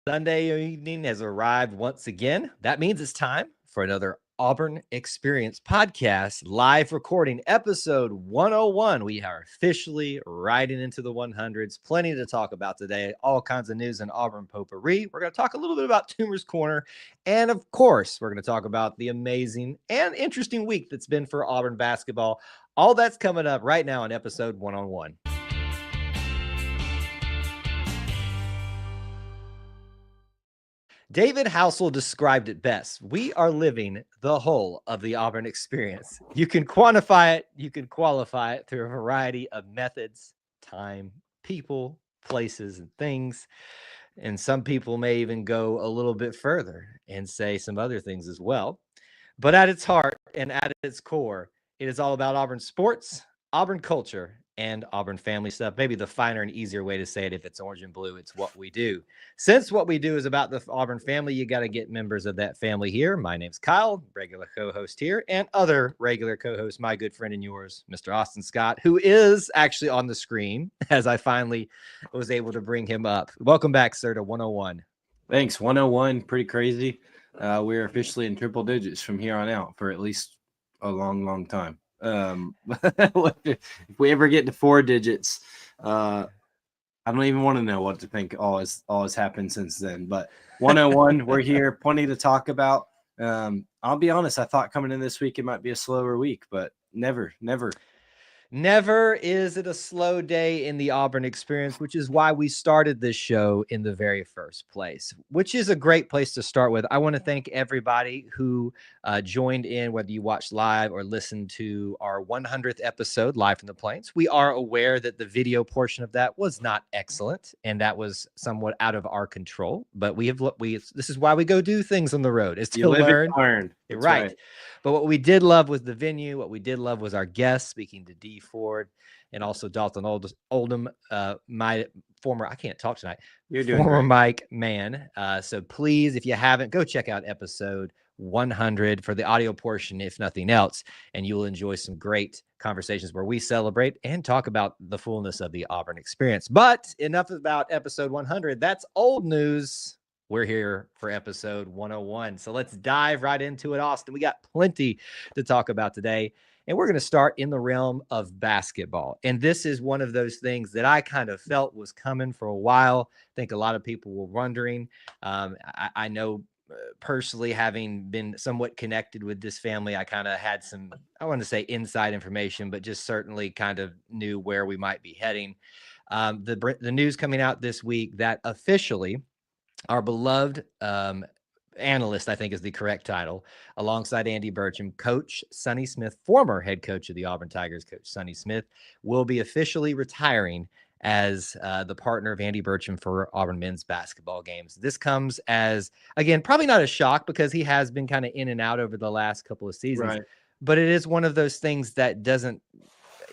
Sunday evening has arrived once again. That means it's time for another Auburn Experience podcast, live recording episode 101. We are officially riding into the 100s. Plenty to talk about today. All kinds of news in Auburn potpourri. We're going to talk a little bit about Toomer's Corner. And of course, we're going to talk about the amazing and interesting week that's been for Auburn basketball. All that's coming up right now in episode 101. David Housel described it best. We are living the whole of the Auburn experience. You can quantify it, you can qualify it through a variety of methods, time, people, places, and things. And some people may even go a little bit further and say some other things as well. But at its heart and at its core, it is all about Auburn sports, Auburn culture, and Auburn family stuff. Maybe the finer and easier way to say it, if it's orange and blue, it's what we do. Since what we do is about the Auburn family, you got to get members of that family here. My name's Kyle, regular co-host here, and other regular co-host, my good friend and yours, Mr. Austin Scott, who is actually on the screen as I finally was able to bring him up. Welcome back, sir, to 101. Thanks. 101, pretty crazy. We're officially in triple digits from here on out for at least a long, long time. If we ever get to 4 digits, I don't even want to know what to think. All has happened since then. But 101, we're here. Plenty to talk about. I'll be honest. I thought coming in this week it might be a slower week, but never. Never is it a slow day in the Auburn experience, which is why we started this show in the very first place, which is a great place to start with. I want to thank everybody who joined in, whether you watched live or listened to our 100th episode live from the Plains. We are aware that the video portion of that was not excellent, and that was somewhat out of our control. But this is why we go do things on the road, is to learn. Right. But what we did love was the venue. What we did love was our guests, speaking to D Ford and also Dalton Oldham, my former, I can't talk tonight. You're doing former great. Mike man. So please, if you haven't, go check out episode 100 for the audio portion, if nothing else, and you'll enjoy some great conversations where we celebrate and talk about the fullness of the Auburn experience. But enough about episode 100. That's old news. We're here for episode 101. So let's dive right into it, Austin. We got plenty to talk about today. And we're going to start in the realm of basketball. And this is one of those things that I kind of felt was coming for a while. I think a lot of people were wondering. I know personally, having been somewhat connected with this family, I kind of had some, I want to say inside information, but just certainly kind of knew where we might be heading. The news coming out this week that officially our beloved analyst, I think is the correct title, alongside Andy Burcham, Coach Sonny Smith, former head coach of the Auburn Tigers, Coach Sonny Smith, will be officially retiring as the partner of Andy Burcham for Auburn men's basketball games. This comes as, again, probably not a shock because he has been kind of in and out over the last couple of seasons, Right. but it is one of those things that doesn't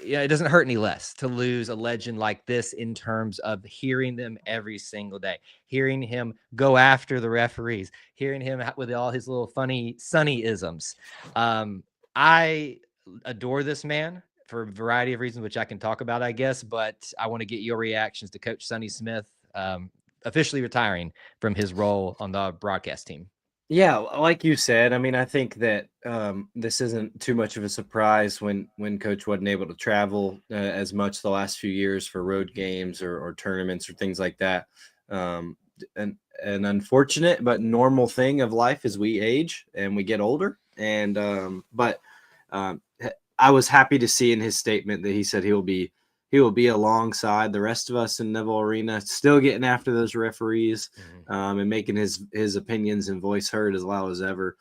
hurt any less to lose a legend like this in terms of hearing them every single day, hearing him go after the referees, hearing him with all his little funny Sonny-isms. I adore this man for a variety of reasons, which I can talk about, I guess, but I want to get your reactions to Coach Sonny Smith officially retiring from his role on the broadcast team. Yeah, like you said, I mean, I think that this isn't too much of a surprise when Coach wasn't able to travel as much the last few years for road games or tournaments or things like that. An unfortunate but normal thing of life as we age and we get older. And but I was happy to see in his statement that he said he will be alongside the rest of us in Neville Arena, still getting after those referees and making his opinions and voice heard as loud as ever.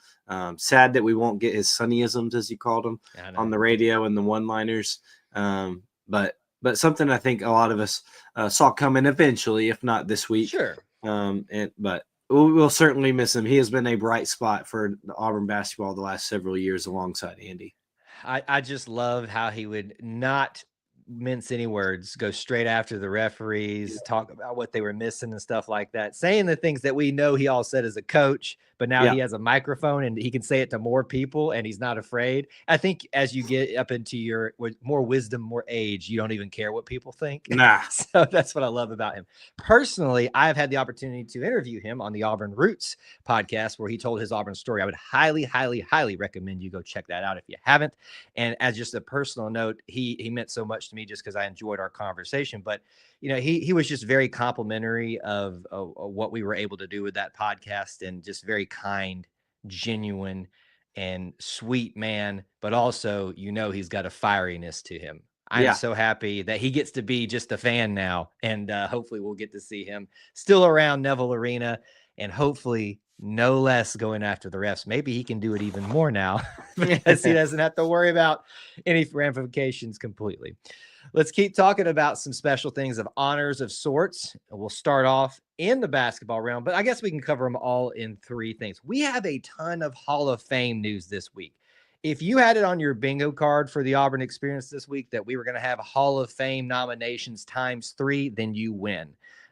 Sad that we won't get his Sonnyisms, as you called them, on the radio and the one-liners. But something I think a lot of us saw coming eventually, if not this week. Sure. But we'll certainly miss him. He has been a bright spot for the Auburn basketball the last several years alongside Andy. I just love how he would not mince any words, go straight after the referees, talk about what they were missing and stuff like that, saying the things that we know he all said as a coach, but now he has a microphone and he can say it to more people and he's not afraid. I think as you get up into your more wisdom, more age, you don't even care what people think. Nah. So that's what I love about him. Personally, I've had the opportunity to interview him on the Auburn Roots podcast where he told his Auburn story. I would highly, highly, highly recommend you go check that out if you haven't. And as just a personal note, he meant so much to me just because I enjoyed our conversation. But you know, he was just very complimentary of what we were able to do with that podcast, and just very kind, genuine, and sweet man. But also, you know, he's got a fieriness to him. I'm so happy that he gets to be just a fan now, and hopefully we'll get to see him still around Neville Arena, and hopefully no less going after the refs. Maybe he can do it even more now because he doesn't have to worry about any ramifications completely. Let's keep talking about some special things of honors of sorts. We'll start off in the basketball realm, but I guess we can cover them all in three things. We have a ton of Hall of Fame news this week. If you had it on your bingo card for the Auburn Experience this week that we were going to have Hall of Fame nominations ×3, then you win.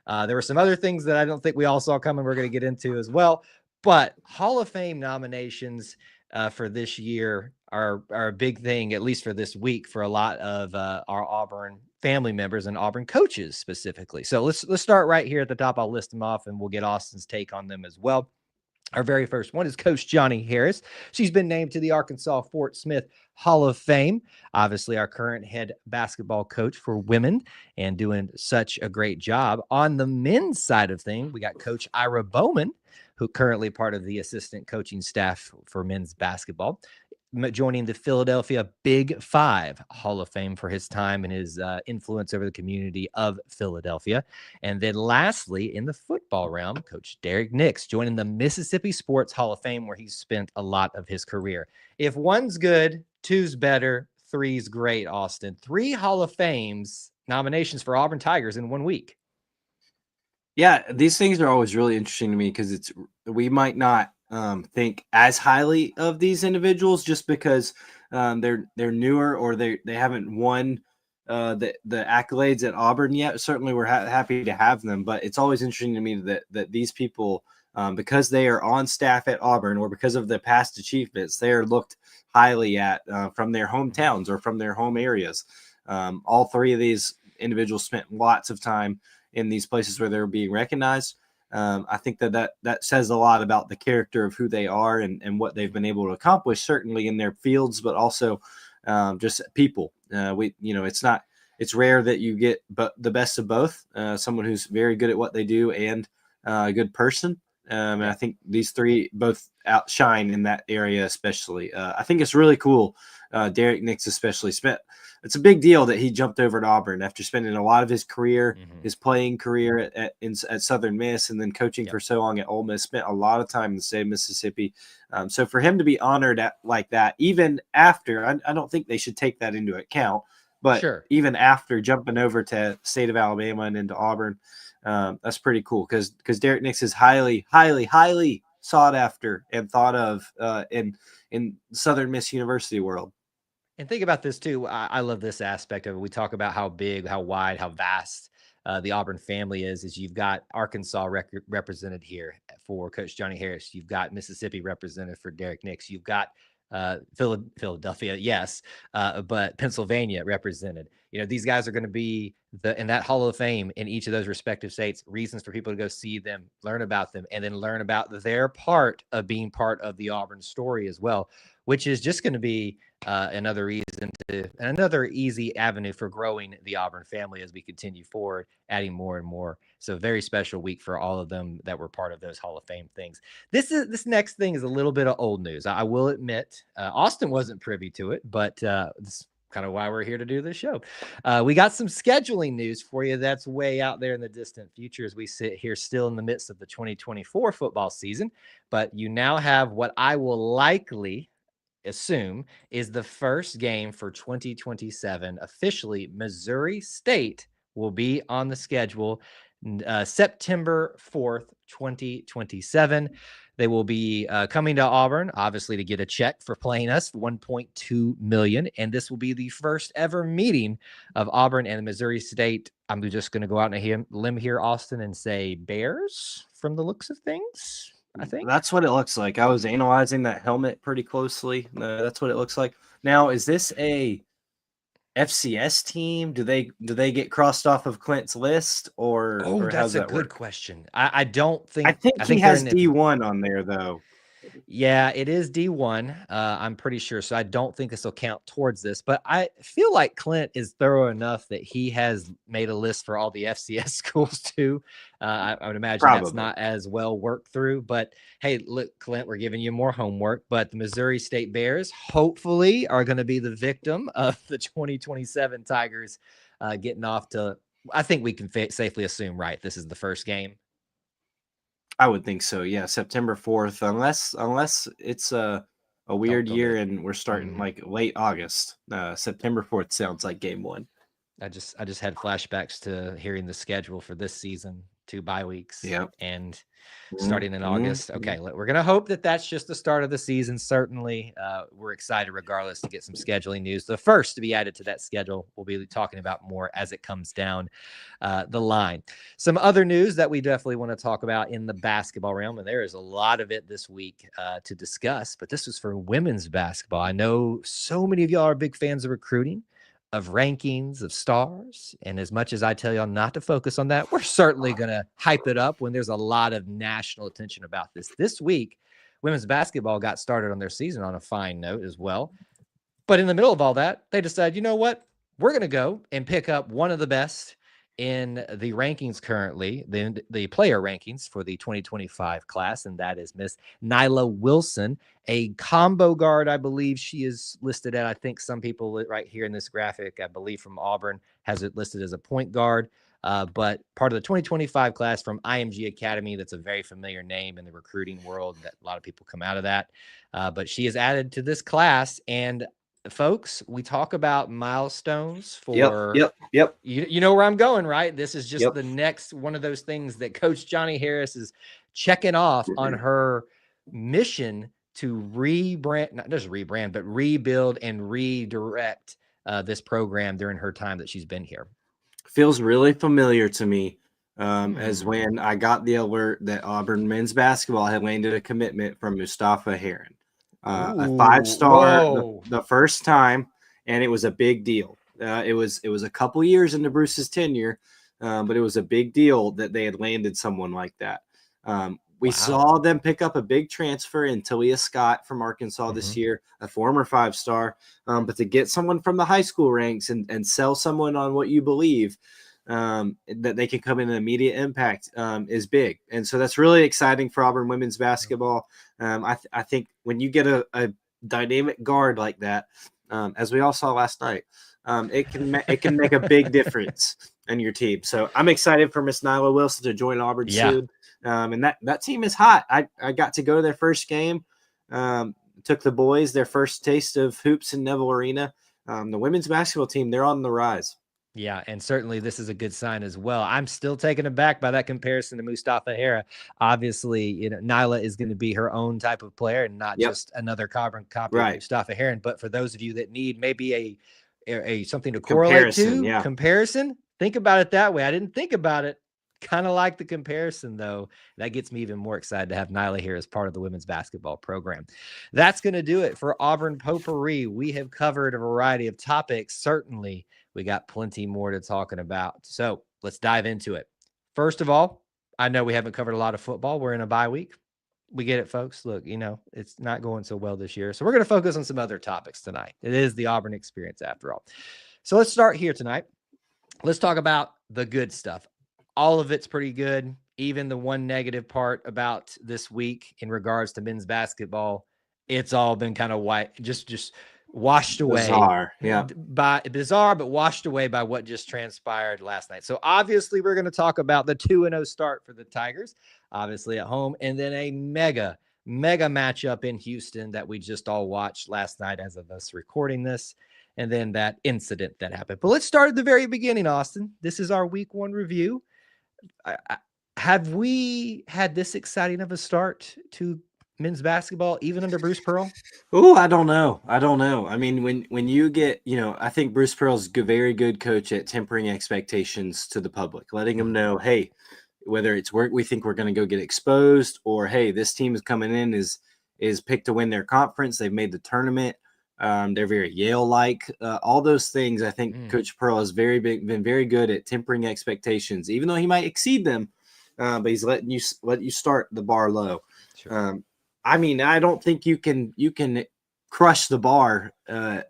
There were some other things that I don't think we all saw coming we're going to get into as well. But Hall of Fame nominations for this year are a big thing, at least for this week, for a lot of our Auburn family members and Auburn coaches specifically. So let's start right here at the top. I'll list them off and we'll get Austin's take on them as well. Our very first one is Coach Johnny Harris. She's been named to the Arkansas Fort Smith Hall of Fame. Obviously, our current head basketball coach for women and doing such a great job. On the men's side of things, we got Coach Ira Bowman, who currently part of the assistant coaching staff for men's basketball, joining the Philadelphia Big Five Hall of Fame for his time and his influence over the community of Philadelphia. And then lastly, in the football realm, Coach Derek Nix joining the Mississippi Sports Hall of Fame, where he's spent a lot of his career. If one's good, two's better, three's great, Austin. 3 Hall of Fames nominations for Auburn Tigers in 1 week. Yeah, these things are always really interesting to me because we might not think as highly of these individuals just because they're newer or they haven't won the accolades at Auburn yet. Certainly, we're happy to have them, but it's always interesting to me that these people, because they are on staff at Auburn or because of their past achievements, they are looked highly at from their hometowns or from their home areas. All 3 of these individuals spent lots of time in these places where they're being recognized. I think that says a lot about the character of who they are and what they've been able to accomplish, certainly in their fields, but also just people. It's rare that you get the best of both, someone who's very good at what they do and a good person. And I think these 3 both outshine in that area, especially. I think it's really cool. Derek Nix especially it's a big deal that he jumped over to Auburn after spending a lot of his career, his playing career at Southern Miss, and then coaching for so long at Ole Miss. Spent a lot of time in the state of Mississippi. So for him to be honored like that, even after, I don't think they should take that into account, but even after jumping over to the state of Alabama and into Auburn, that's pretty cool because Derek Nix is highly, highly, highly sought after and thought of in Southern Miss University world. And think about this too. I love this aspect of it. We talk about how big, how wide, how vast the Auburn family is you've got Arkansas represented here for Coach Johnny Harris. You've got Mississippi represented for Derek Nix. You've got Philadelphia, yes, but Pennsylvania represented. You know, these guys are going to be in that Hall of Fame in each of those respective states. Reasons for people to go see them, learn about them, and then learn about their part of being part of the Auburn story as well, which is just going to be another easy avenue for growing the Auburn family as we continue forward, adding more and more. So very special week for all of them that were part of those Hall of Fame things. This next thing is a little bit of old news. I will admit, Austin wasn't privy to it, but this kind of why we're here to do this show. We got some scheduling news for you that's way out there in the distant future as we sit here still in the midst of the 2024 football season. But you now have what I will likely assume is the first game for 2027. Officially, Missouri State will be on the schedule September 4th, 2027. They will be coming to Auburn, obviously, to get a check for playing us, $1.2 million. And this will be the first ever meeting of Auburn and Missouri State. I'm just going to go out on a limb here, Austin, and say Bears from the looks of things, I think. That's what it looks like. I was analyzing that helmet pretty closely. That's what it looks like. Now, is this a FCS team? Do they get crossed off of Clint's list, or how's That's a that good work? question. I don't think. I think he has D1 on there though. Yeah, it is D1. I'm pretty sure. So I don't think this will count towards this, but I feel like Clint is thorough enough that he has made a list for all the FCS schools too. I would imagine Probably. that's not as well worked through, but hey, look, Clint, we're giving you more homework, but the Missouri State Bears hopefully are going to be the victim of the 2027 Tigers getting off to, I think we can safely assume, right, this is the first game. I would think so. Yeah, September 4th, unless it's a weird year and we're starting like late August. September 4th sounds like game 1. I just had flashbacks to hearing the schedule for this season, 2 bye weeks, and starting in August. Okay, we're gonna hope that that's just the start of the season. Certainly, we're excited regardless to get some scheduling news. The first to be added to that schedule, we'll be talking about more as it comes down the line. Some other news that we definitely want to talk about in the basketball realm, and there is a lot of it this week to discuss, but this was for women's basketball. I know so many of y'all are big fans of recruiting, of rankings, of stars. And as much as I tell y'all not to focus on that, we're certainly going to hype it up when there's a lot of national attention about this. This week, women's basketball got started on their season on a fine note as well. But in the middle of all that, they decided, you know what? We're going to go and pick up one of the best in the rankings currently, the player rankings for the 2025 class, and that is Miss Nyla Wilson, a combo guard. I believe she is listed at, I think some people right here in this graphic, I believe from Auburn, has it listed as a point guard. But part of the 2025 class from IMG Academy, that's a very familiar name in the recruiting world, that a lot of people come out of that. But she is added to this class, and folks, we talk about milestones for yep. You know where I'm going, right? This is just the next one of those things that Coach Johnny Harris is checking off on her mission to rebrand, not just rebrand, but rebuild and redirect this program during her time that she's been here. Feels really familiar to me, as when I got the alert that Auburn men's basketball had landed a commitment from Mustafa Heron. A 5-star the first time, and it was a big deal. It was a couple years into Bruce's tenure, but it was a big deal that they had landed someone like that. We saw them pick up a big transfer in Talia Scott from Arkansas this year, a former 5-star. But to get someone from the high school ranks and sell someone on what you believe, that they can come in an immediate impact is big. And so that's really exciting for Auburn women's basketball. I think when you get a dynamic guard like that, as we all saw last night, it can make a big difference in your team. So I'm excited for Miss Nyla Wilson to join Auburn soon. And that team is hot. I got to go to their first game, took the boys their first taste of hoops in Neville Arena. The women's basketball team, they're on the rise. Yeah, and certainly this is a good sign as well. I'm still taken aback by that comparison to Mustafa Hera. Obviously, you know, Nyla is going to be her own type of player and not just another copy of Mustafa Heron. But for those of you that need maybe a something to correlate to, comparison, think about it that way. I didn't think about it. Kind of like the comparison, though. That gets me even more excited to have Nyla here as part of the women's basketball program. That's going to do it for Auburn Potpourri. We have covered a variety of topics. Certainly, we got plenty more to talking about. So let's dive into it. First of all, I know we haven't covered a lot of football. We're in a bye week. We get it, folks. Look, you know, it's not going so well this year. So we're going to focus on some other topics tonight. It is the Auburn Experience after all. So let's start here tonight. Let's talk about the good stuff. All of it's pretty good. Even the one negative part about this week in regards to men's basketball, it's all been kind of white, just washed away. Bizarre, but washed away by what just transpired last night. So obviously we're going to talk about the 2-0 start for the Tigers, obviously at home, and then a mega matchup in Houston that we just all watched last night as of us recording this, and then that incident that happened. But let's start at the very beginning, Austin. This is our week 1 review. Have we had this exciting of a start to men's basketball, even under Bruce Pearl? Oh, I don't know. I mean, when you get, I think Bruce Pearl's a very good coach at tempering expectations to the public, letting them know, hey, whether it's we think we're going to go get exposed, or hey, this team is coming in is picked to win their conference. They've made the tournament. They're very Yale-like. All those things. I think Coach Pearl has been very good at tempering expectations, even though he might exceed them. But he's letting you start the bar low. Sure. I mean, I don't think you can crush the bar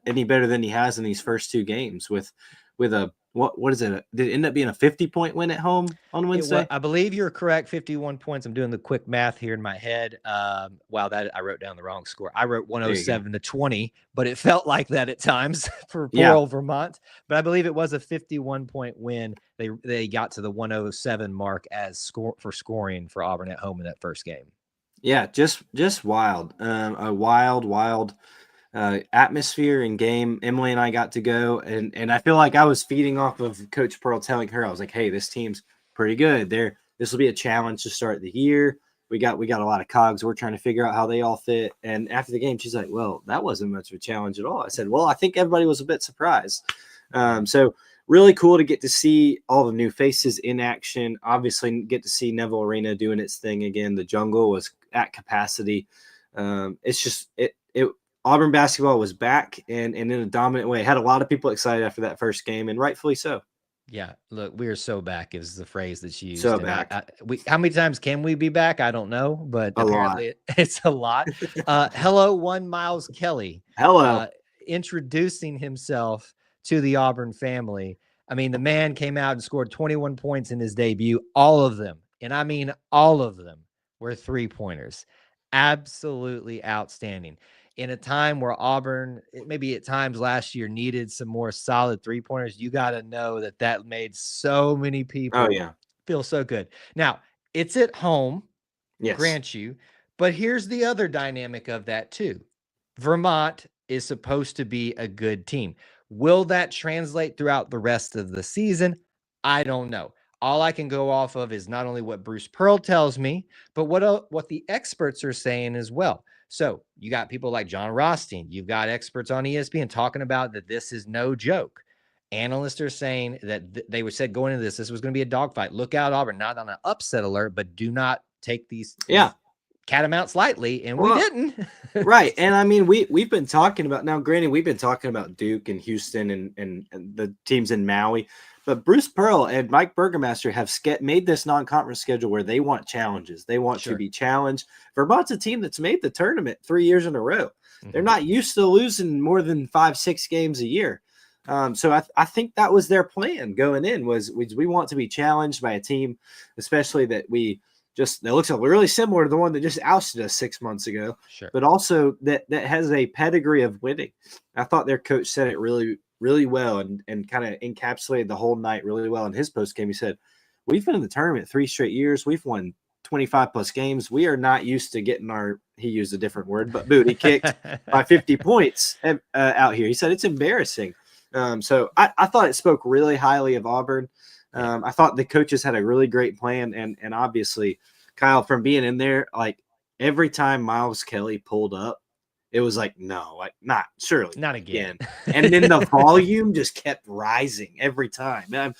any better than he has in these first two games with a what is it? Did it end up being a 50-point win at home on Wednesday? I believe you're correct. 51 points. I'm doing the quick math here in my head. Wow, that I wrote down the wrong score. I wrote 107-20, but it felt like that at times for poor old Vermont. But I believe it was a 51-point win. They got to the 107 mark as scoring for Auburn at home in that first game. Yeah, just wild. A wild atmosphere and game. Emily and I got to go, and I feel like I was feeding off of Coach Pearl, telling her, I was like, hey, this team's pretty good. This will be a challenge to start the year. We got a lot of cogs. We're trying to figure out how they all fit. And after the game, she's like, well, that wasn't much of a challenge at all. I said, well, I think everybody was a bit surprised. So really cool to get to see all the new faces in action. Obviously, get to see Neville Arena doing its thing again. The jungle was at capacity. It's just Auburn basketball was back and in a dominant way. Had a lot of people excited after that first game, and rightfully so. Yeah, look, we're so back is the phrase that's used. So back. How many times can we be back? I don't know, but apparently lot. It's a lot. Hello, one Miles Kelly. Hello. Introducing himself to the Auburn family. I mean, the man came out and scored 21 points in his debut. All of them, and I mean all of them, were three-pointers. Absolutely outstanding. In a time where Auburn, maybe at times last year, needed some more solid three-pointers, you got to know that made so many people feel so good. Now, it's at home, grant you, but here's the other dynamic of that too. Vermont is supposed to be a good team. Will that translate throughout the rest of the season? I don't know. All I can go off of is not only what Bruce Pearl tells me, but what the experts are saying as well. So you got people like John Rothstein. You've got experts on ESPN talking about that this is no joke. Analysts are saying that they were said going into this was going to be a dogfight. Look out, Auburn, not on an upset alert, but do not take these catamounts lightly. And we didn't. Right. And I mean, we've been talking about, now granted, we've been talking about Duke and Houston and the teams in Maui. But Bruce Pearl and Mike Burgermaster have made this non-conference schedule where they want challenges. They want to be challenged. Vermont's a team that's made the tournament 3 years in a row. Mm-hmm. They're not used to losing more than 5-6 games a year. So I think that was their plan going in was we want to be challenged by a team, especially that looks really similar to the one that just ousted us 6 months ago, but also that has a pedigree of winning. I thought their coach said it really, really well and kind of encapsulated the whole night really well in his post game. He said, we've been in the tournament 3 straight years. We've won 25 plus games. We are not used to getting he used a different word, but booty kicked by 50 points out here. He said, it's embarrassing. So I thought it spoke really highly of Auburn. I thought the coaches had a really great plan. And obviously, Kyle, from being in there, like every time Miles Kelly pulled up, it was like, no, like not again. And then the volume just kept rising every time.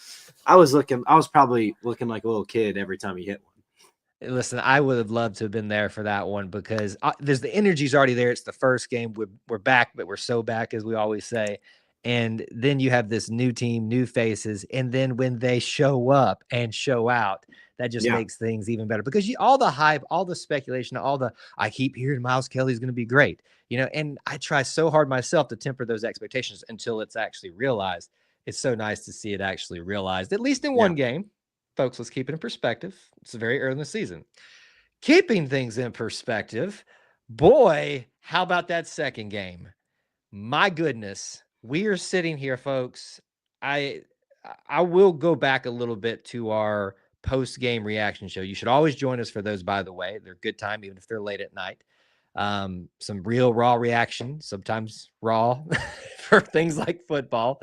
I was probably looking like a little kid every time he hit one. Listen, I would have loved to have been there for that one because there's the energy's already there. It's the first game. We're back, but we're so back, as we always say. And then you have this new team, new faces. And then when they show up and show out, that just makes things even better because all the hype, all the speculation, I keep hearing Miles Kelly's going to be great, and I try so hard myself to temper those expectations until it's actually realized. It's so nice to see it actually realized, at least in one game. Folks, let's keep it in perspective. It's very early in the season. Keeping things in perspective, boy, how about that second game? My goodness. We are sitting here, folks. I will go back a little bit to our post-game reaction show. You should always join us for those, by the way. They're a good time, even if they're late at night. Some real raw reaction, sometimes raw for things like football.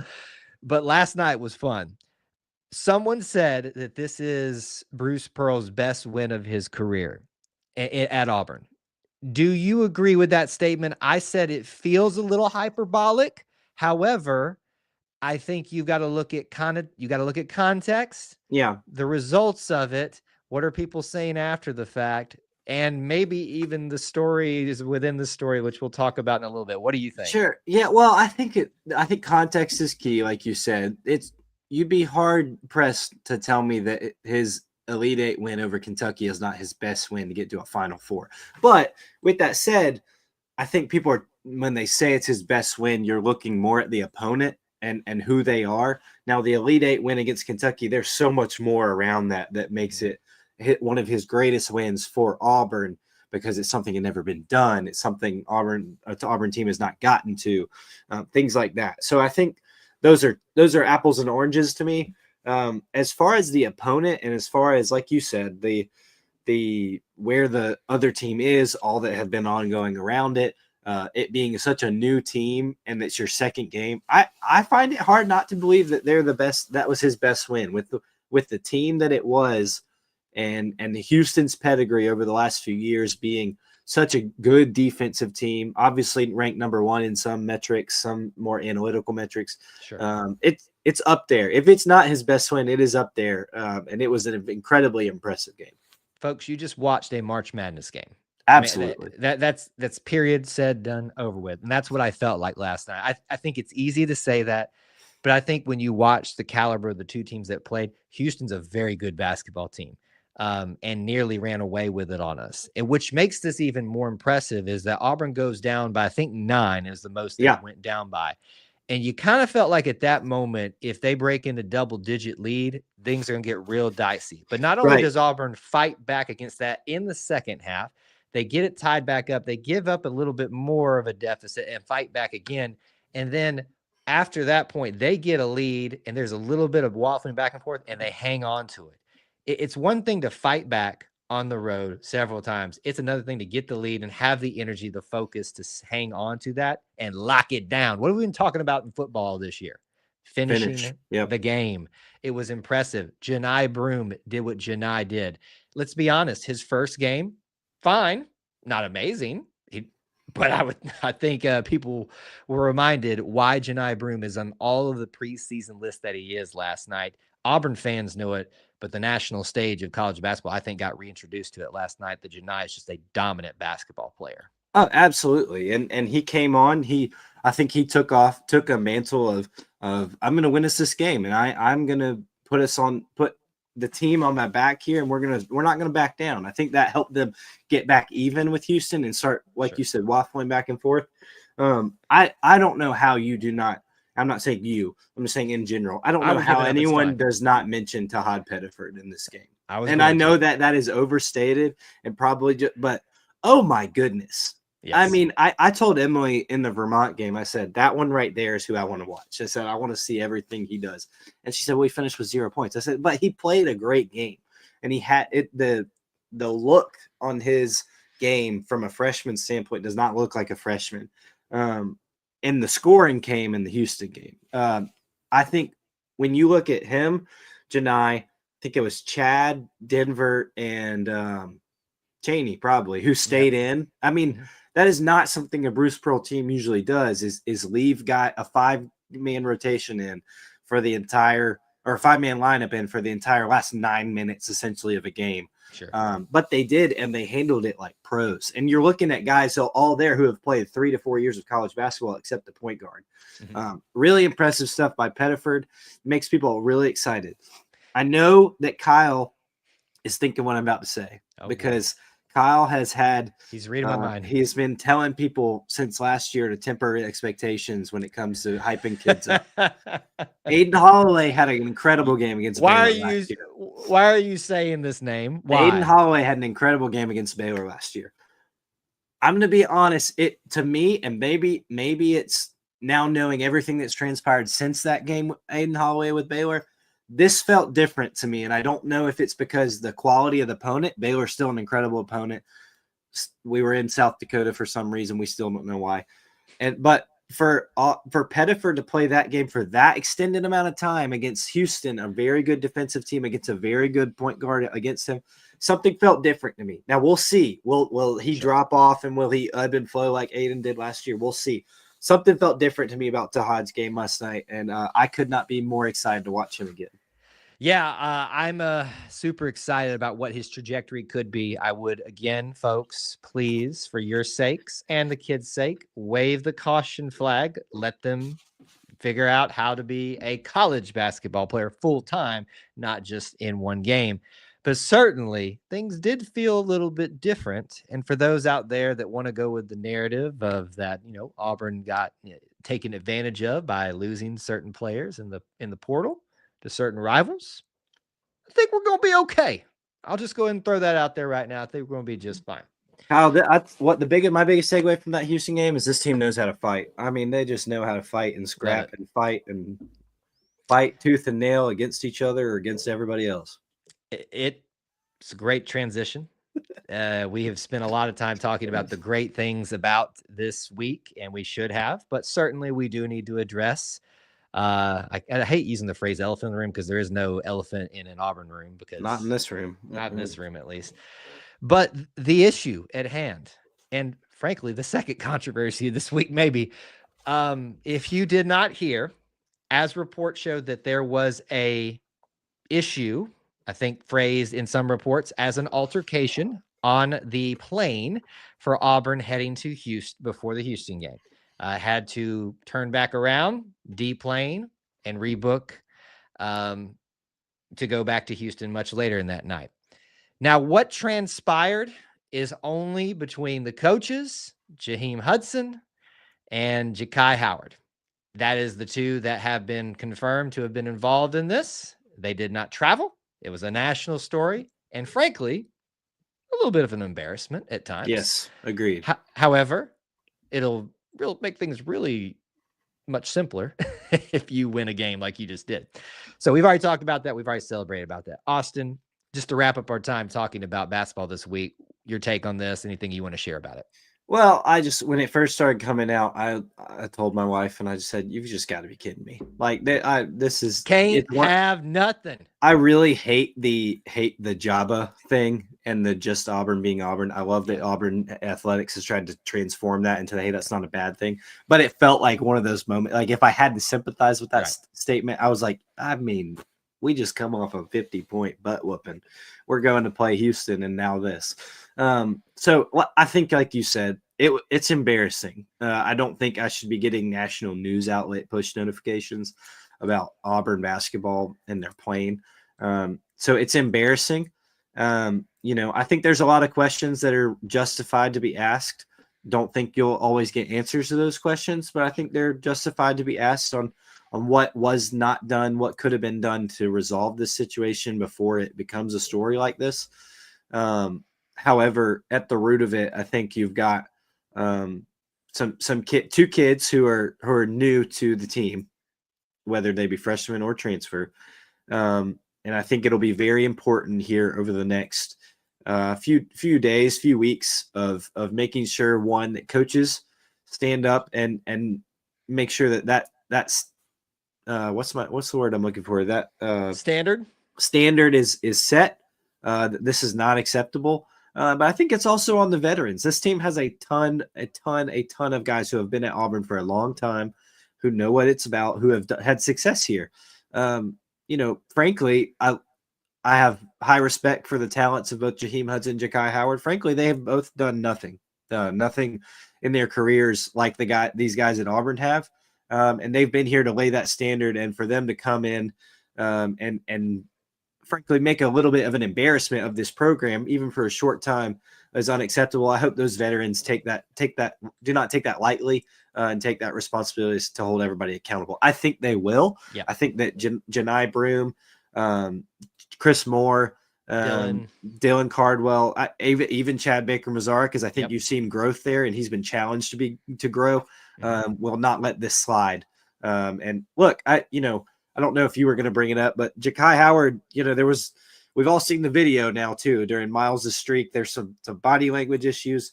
But last night was fun. Someone said that this is Bruce Pearl's best win of his career at Auburn. Do you agree with that statement? I said it feels a little hyperbolic. However, I think you got to look at context, Yeah. the results of it. What are people saying after the fact? And maybe even the story is within the story, which we'll talk about in a little bit. What do you think? Sure. Yeah. Well, I think context is key. Like you said, you'd be hard pressed to tell me that his Elite Eight win over Kentucky is not his best win to get to a Final Four. But with that said, I think people are, when they say it's his best win, you're looking more at the opponent and who they are. Now, the Elite Eight win against Kentucky, there's so much more around that makes it one of his greatest wins for Auburn, because it's something that never been done. It's something the Auburn team has not gotten to, things like that. So I think those are apples and oranges to me. As far as the opponent, and as far as, like you said, the where the other team is, all that have been ongoing around it, it being such a new team, and it's your second game. I find it hard not to believe that they're the best. That was his best win with the team that it was, and the Houston's pedigree over the last few years being such a good defensive team, obviously ranked number one in some metrics, some more analytical metrics. Sure. It's up there. If it's not his best win, it is up there, and it was an incredibly impressive game. Folks, you just watched a March Madness game. Absolutely. I mean, that's period, said, done, over with. And that's what I felt like last night. I think it's easy to say that, but I think when you watch the caliber of the two teams that played, Houston's a very good basketball team, and nearly ran away with it on us. And which makes this even more impressive is that Auburn goes down by, I think, 9 is the most they went down by. And you kind of felt like at that moment, if they break into double-digit lead, things are going to get real dicey. But not only does Auburn fight back against that in the second half, they get it tied back up. They give up a little bit more of a deficit and fight back again. And then after that point, they get a lead, and there's a little bit of waffling back and forth, and they hang on to it. It's one thing to fight back on the road several times. It's another thing to get the lead and have the energy, the focus to hang on to that and lock it down. What have we been talking about in football this year? Finishing the game. It was impressive. Janai Broome did what Janai did. Let's be honest. His first game, fine, not amazing. But I think people were reminded why Janai Broome is on all of the preseason lists that he is last night. Auburn fans know it, but the national stage of college basketball, I think, got reintroduced to it last night. That Janai is just a dominant basketball player. Oh, absolutely. And he came on. I think he took a mantle of I'm going to win us this game, and I'm going to put the team on my back here, and we're not going to back down. I think that helped them get back even with Houston and start, like you said, waffling back and forth. I don't know how you do not. I'm not saying you. I'm just saying in general. I don't know how anyone does not mention Tahad Pettiford in this game. I know that is overstated and probably but oh my goodness. Yes. I mean, I told Emily in the Vermont game, I said, that one right there is who I want to watch. I said, I want to see everything he does. And she said, well, he finished with 0 points. I said, but he played a great game. And he had it, the look on his game from a freshman standpoint does not look like a freshman. And the scoring came in the Houston game. I think when you look at him, Janai, I think it was Chad, Denver, and Cheney probably, who stayed in. I mean, that is not something a Bruce Pearl team usually does, is leave a 5-man rotation in for the entire, or a 5-man lineup in for the entire last 9 minutes essentially of a game. Sure. But they did, and they handled it like pros. And you're looking at guys all there who have played 3 to 4 years of college basketball, except the point guard. Mm-hmm. Really impressive stuff by Pettiford. Makes people really excited. I know that Kyle is thinking what I'm about to say because Kyle he's reading my mind. He's been telling people since last year to temper expectations when it comes to hyping kids up. Aiden Holloway had an incredible game against Baylor last year. Why are you saying this name? Why? Aiden Holloway had an incredible game against Baylor last year. I'm going to be honest, to me, and maybe it's now knowing everything that's transpired since that game, Aiden Holloway with Baylor, this felt different to me, and I don't know if it's because the quality of the opponent. Baylor's still an incredible opponent. We were in South Dakota for some reason. We still don't know why. But for Pettiford to play that game for that extended amount of time against Houston, a very good defensive team, against a very good point guard against him, something felt different to me. Now we'll see. Will he drop off, and will he ebb and flow like Aiden did last year? We'll see. Something felt different to me about Tahad's game last night, and I could not be more excited to watch him again. Yeah, I'm super excited about what his trajectory could be. I would, again, folks, please, for your sakes and the kids' sake, wave the caution flag. Let them figure out how to be a college basketball player full-time, not just in one game. But certainly, things did feel a little bit different. And for those out there that want to go with the narrative of that, Auburn got taken advantage of by losing certain players in the portal to certain rivals, I think we're going to be okay. I'll just go ahead and throw that out there right now. I think we're going to be just fine. Kyle, that's what my biggest takeaway from that Houston game is. This team knows how to fight. I mean, they just know how to fight and scrap and fight tooth and nail against each other or against everybody else. It's a great transition. We have spent a lot of time talking about the great things about this week, and we should have, but certainly we do need to address. I hate using the phrase elephant in the room because there is no elephant in an Auburn room, because not in this room, at least. But the issue at hand, and frankly, the second controversy this week, maybe, if you did not hear, as reports showed that there was a issue, I think phrased in some reports as an altercation on the plane for Auburn heading to Houston before the Houston game. Had to turn back around, deplane, and rebook to go back to Houston much later in that night. Now, what transpired is only between the coaches, Jaheim Hudson and Ja'Kai Howard. That is the two that have been confirmed to have been involved in this. They did not travel. It was a national story, and frankly, a little bit of an embarrassment at times. Yes, agreed. However, it'll make things really much simpler if you win a game like you just did. So we've already talked about that. We've already celebrated about that. Austin, just to wrap up our time talking about basketball this week, your take on this, anything you want to share about it? Well, when it first started coming out, I told my wife, and I just said, "You've just got to be kidding me! Like this is can't have nothing." I really hate the Jabba thing and the just Auburn being Auburn. I love that Auburn athletics has tried to transform that into, hey, that's not a bad thing. But it felt like one of those moments. Like if I had to sympathize with that statement, I was like, I mean, we just come off a 50-point butt whooping. We're going to play Houston, and now this. So I think, like you said, it's embarrassing. I don't think I should be getting national news outlet push notifications about Auburn basketball and their playing. So it's embarrassing. I think there's a lot of questions that are justified to be asked. Don't think you'll always get answers to those questions, but I think they're justified to be asked on what was not done, what could have been done to resolve this situation before it becomes a story like this. However, at the root of it, I think you've got two kids who are new to the team, whether they be freshmen or transfer. And I think it'll be very important here over the next few days, few weeks of making sure, one, that coaches stand up and make sure that's what's the word I'm looking for? That standard is set. This is not acceptable. But I think it's also on the veterans. This team has a ton of guys who have been at Auburn for a long time, who know what it's about, who have had success here. Frankly, I have high respect for the talents of both Jaheim Hudson and Ja'Kai Howard. Frankly, they have both done nothing in their careers like these guys at Auburn have. And they've been here to lay that standard, and for them to come in and frankly make a little bit of an embarrassment of this program, even for a short time, is unacceptable. I hope those veterans do not take that lightly, and take that responsibility to hold everybody accountable. I think they will. Yeah. I think that Janai Broom, Chris Moore, Dylan Cardwell, even Chad Baker-Mazara, because I think you've seen growth there, and he's been challenged to grow. Will not let this slide. And look, I don't know if you were going to bring it up, but Ja'Kai Howard, we've all seen the video now too. During Miles' streak, there's some body language issues.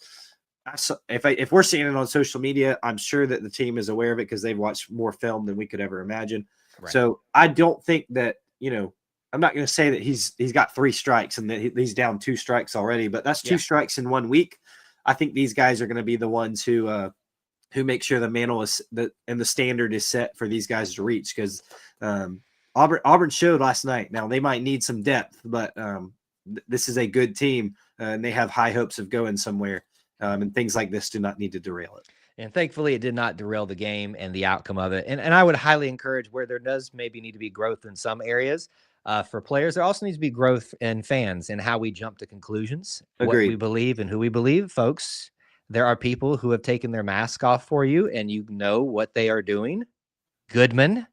if we're seeing it on social media, I'm sure that the team is aware of it because they've watched more film than we could ever imagine. Right. So I don't think that, I'm not going to say that he's got 3 strikes and that he's down 2 strikes already, but that's 2 strikes in 1 week. I think these guys are going to be the ones who make sure the mantle is and the standard is set for these guys to reach, because Auburn showed last night. Now they might need some depth, but this is a good team and they have high hopes of going somewhere. And things like this do not need to derail it. And thankfully, it did not derail the game and the outcome of it. And I would highly encourage, where there does maybe need to be growth in some areas for players, there also needs to be growth in fans and how we jump to conclusions, Agreed. What we believe and who we believe. Folks, there are people who have taken their mask off for you, and you know what they are doing. Goodman.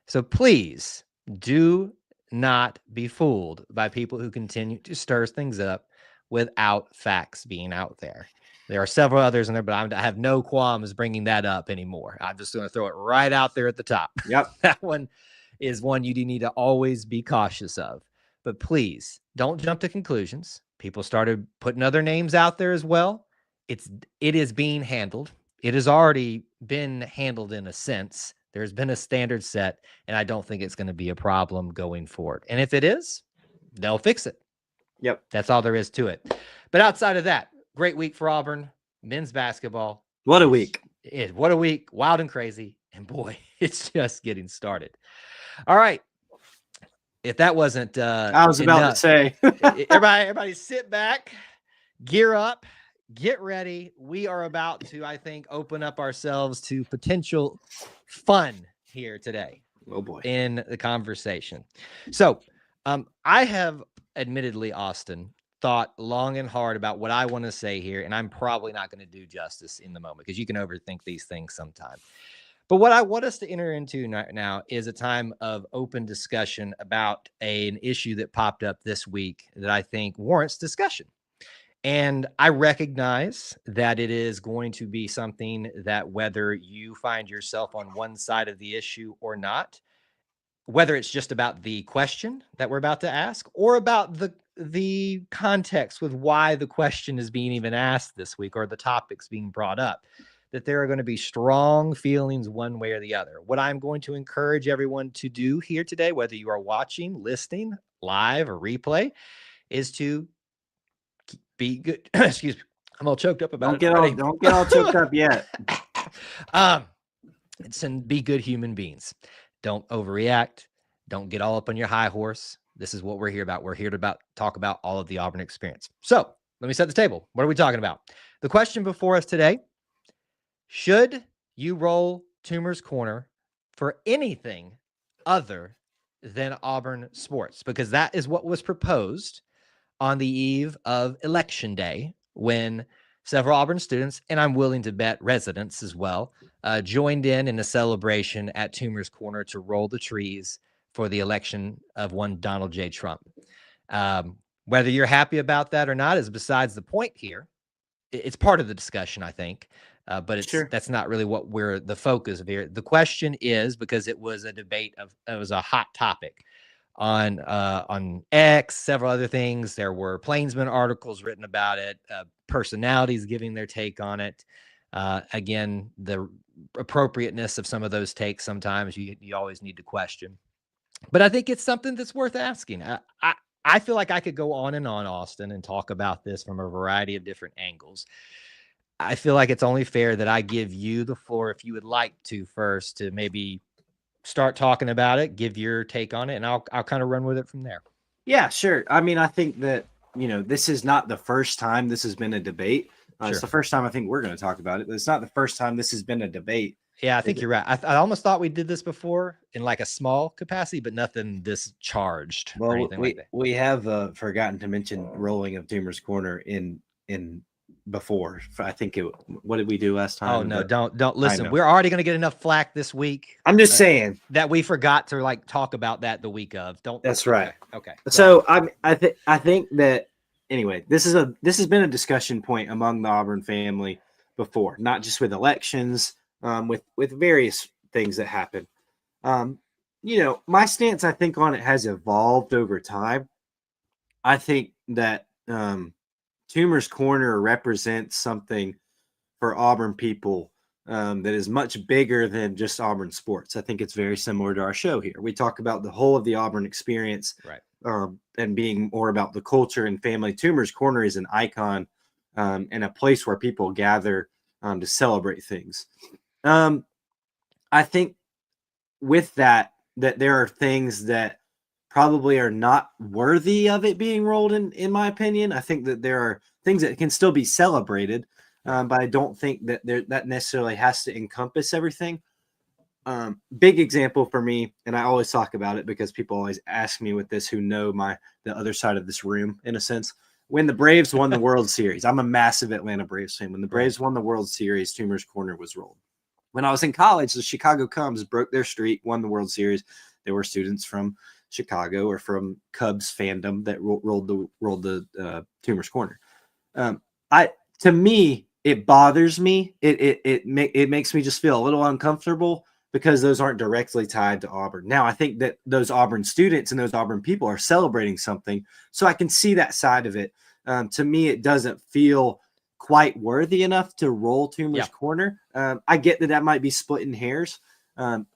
So please do not be fooled by people who continue to stir things up without facts being out there. There are several others in there, but I have no qualms bringing that up anymore. I'm just going to throw it right out there at the top. Yep. That one is one you need to always be cautious of. But please don't jump to conclusions. People started putting other names out there as well. It is being handled. It has already been handled in a sense. There's been a standard set, and I don't think it's going to be a problem going forward. And if it is, they'll fix it. Yep. That's all there is to it. But outside of that, great week for Auburn men's basketball. What a week. What a week. Wild and crazy. And boy, it's just getting started. All right. If that wasn't I was about to say. everybody sit back, gear up, get ready. We are about to, I think, open up ourselves to potential fun here today. Oh boy. In the conversation. So I have admittedly, Austin, thought long and hard about what I want to say here, and I'm probably not going to do justice in the moment because you can overthink these things sometimes. But what I want us to enter into now is a time of open discussion about an issue that popped up this week that I think warrants discussion. And I recognize that it is going to be something that, whether you find yourself on one side of the issue or not, whether it's just about the question that we're about to ask or about the context with why the question is being even asked this week or the topics being brought up, that there are going to be strong feelings one way or the other. What I'm going to encourage everyone to do here today, whether you are watching, listening, live, or replay, is to be good. Excuse me. I'm all choked up about it. Don't get all choked up yet. And be good human beings. Don't overreact. Don't get all up on your high horse. This is what we're here about. We're here to talk about all of the Auburn experience. So let me set the table. What are we talking about? The question before us today: should you roll Toomer's corner for anything other than Auburn sports? Because that is what was proposed on the eve of Election Day, when several Auburn students, and I'm willing to bet residents as well, joined in a celebration at Toomer's Corner to roll the trees for the election of one Donald J. Trump. Whether you're happy about that or not is besides the point here. It's part of the discussion, I think, but that's not really what we're the focus of here. The question is, because it was a debate it was a hot topic on X, several other things. There were Plainsman articles written about it, personalities giving their take on it. Again, the appropriateness of some of those takes sometimes you always need to question. But I think it's something that's worth asking. I feel like I could go on and on, Austin, and talk about this from a variety of different angles. I feel like it's only fair that I give you the floor, if you would like to first, to maybe start talking about it, give your take on it, and I'll kind of run with it from there. Yeah, sure. I mean, I think that, this is not the first time this has been a debate. It's the first time I think we're going to talk about it, but it's not the first time this has been a debate. Yeah, I think you're right. I almost thought we did this before in like a small capacity, but nothing this charged or anything like that. We have forgotten to mention rolling of Toomer's corner in before. I think what did we do last time? Oh no, don't listen. We're already going to get enough flack this week. I'm just saying that we forgot to talk about that the week of. That's right. Okay. So I think that anyway, this has been a discussion point among the Auburn family before, not just with elections, with various things that happen. My stance, I think, on it has evolved over time. I think that Toomer's corner represents something for Auburn people that is much bigger than just Auburn sports. I think it's very similar to our show here. We talk about the whole of the Auburn experience, Right. And being more about the culture and family. Toomer's Corner is an icon and a place where people gather to celebrate things. I think with that there are things that probably are not worthy of it being rolled in my opinion. I think that there are things that can still be celebrated, but I don't think that that necessarily has to encompass everything. Big example for me, and I always talk about it because people always ask me with this who know the other side of this room in a sense. When the Braves won the World Series, I'm a massive Atlanta Braves fan. When the Braves won the World Series, Toomer's Corner was rolled. When I was in college, the Chicago Cubs broke their streak, won the World Series. There were students from Chicago or from Cubs fandom that rolled the Toomer's Corner. To me, it bothers me. It makes me just feel a little uncomfortable because those aren't directly tied to Auburn. Now, I think that those Auburn students and those Auburn people are celebrating something, so I can see that side of it. To me, it doesn't feel quite worthy enough to roll Toomer's Corner. I get that might be splitting hairs.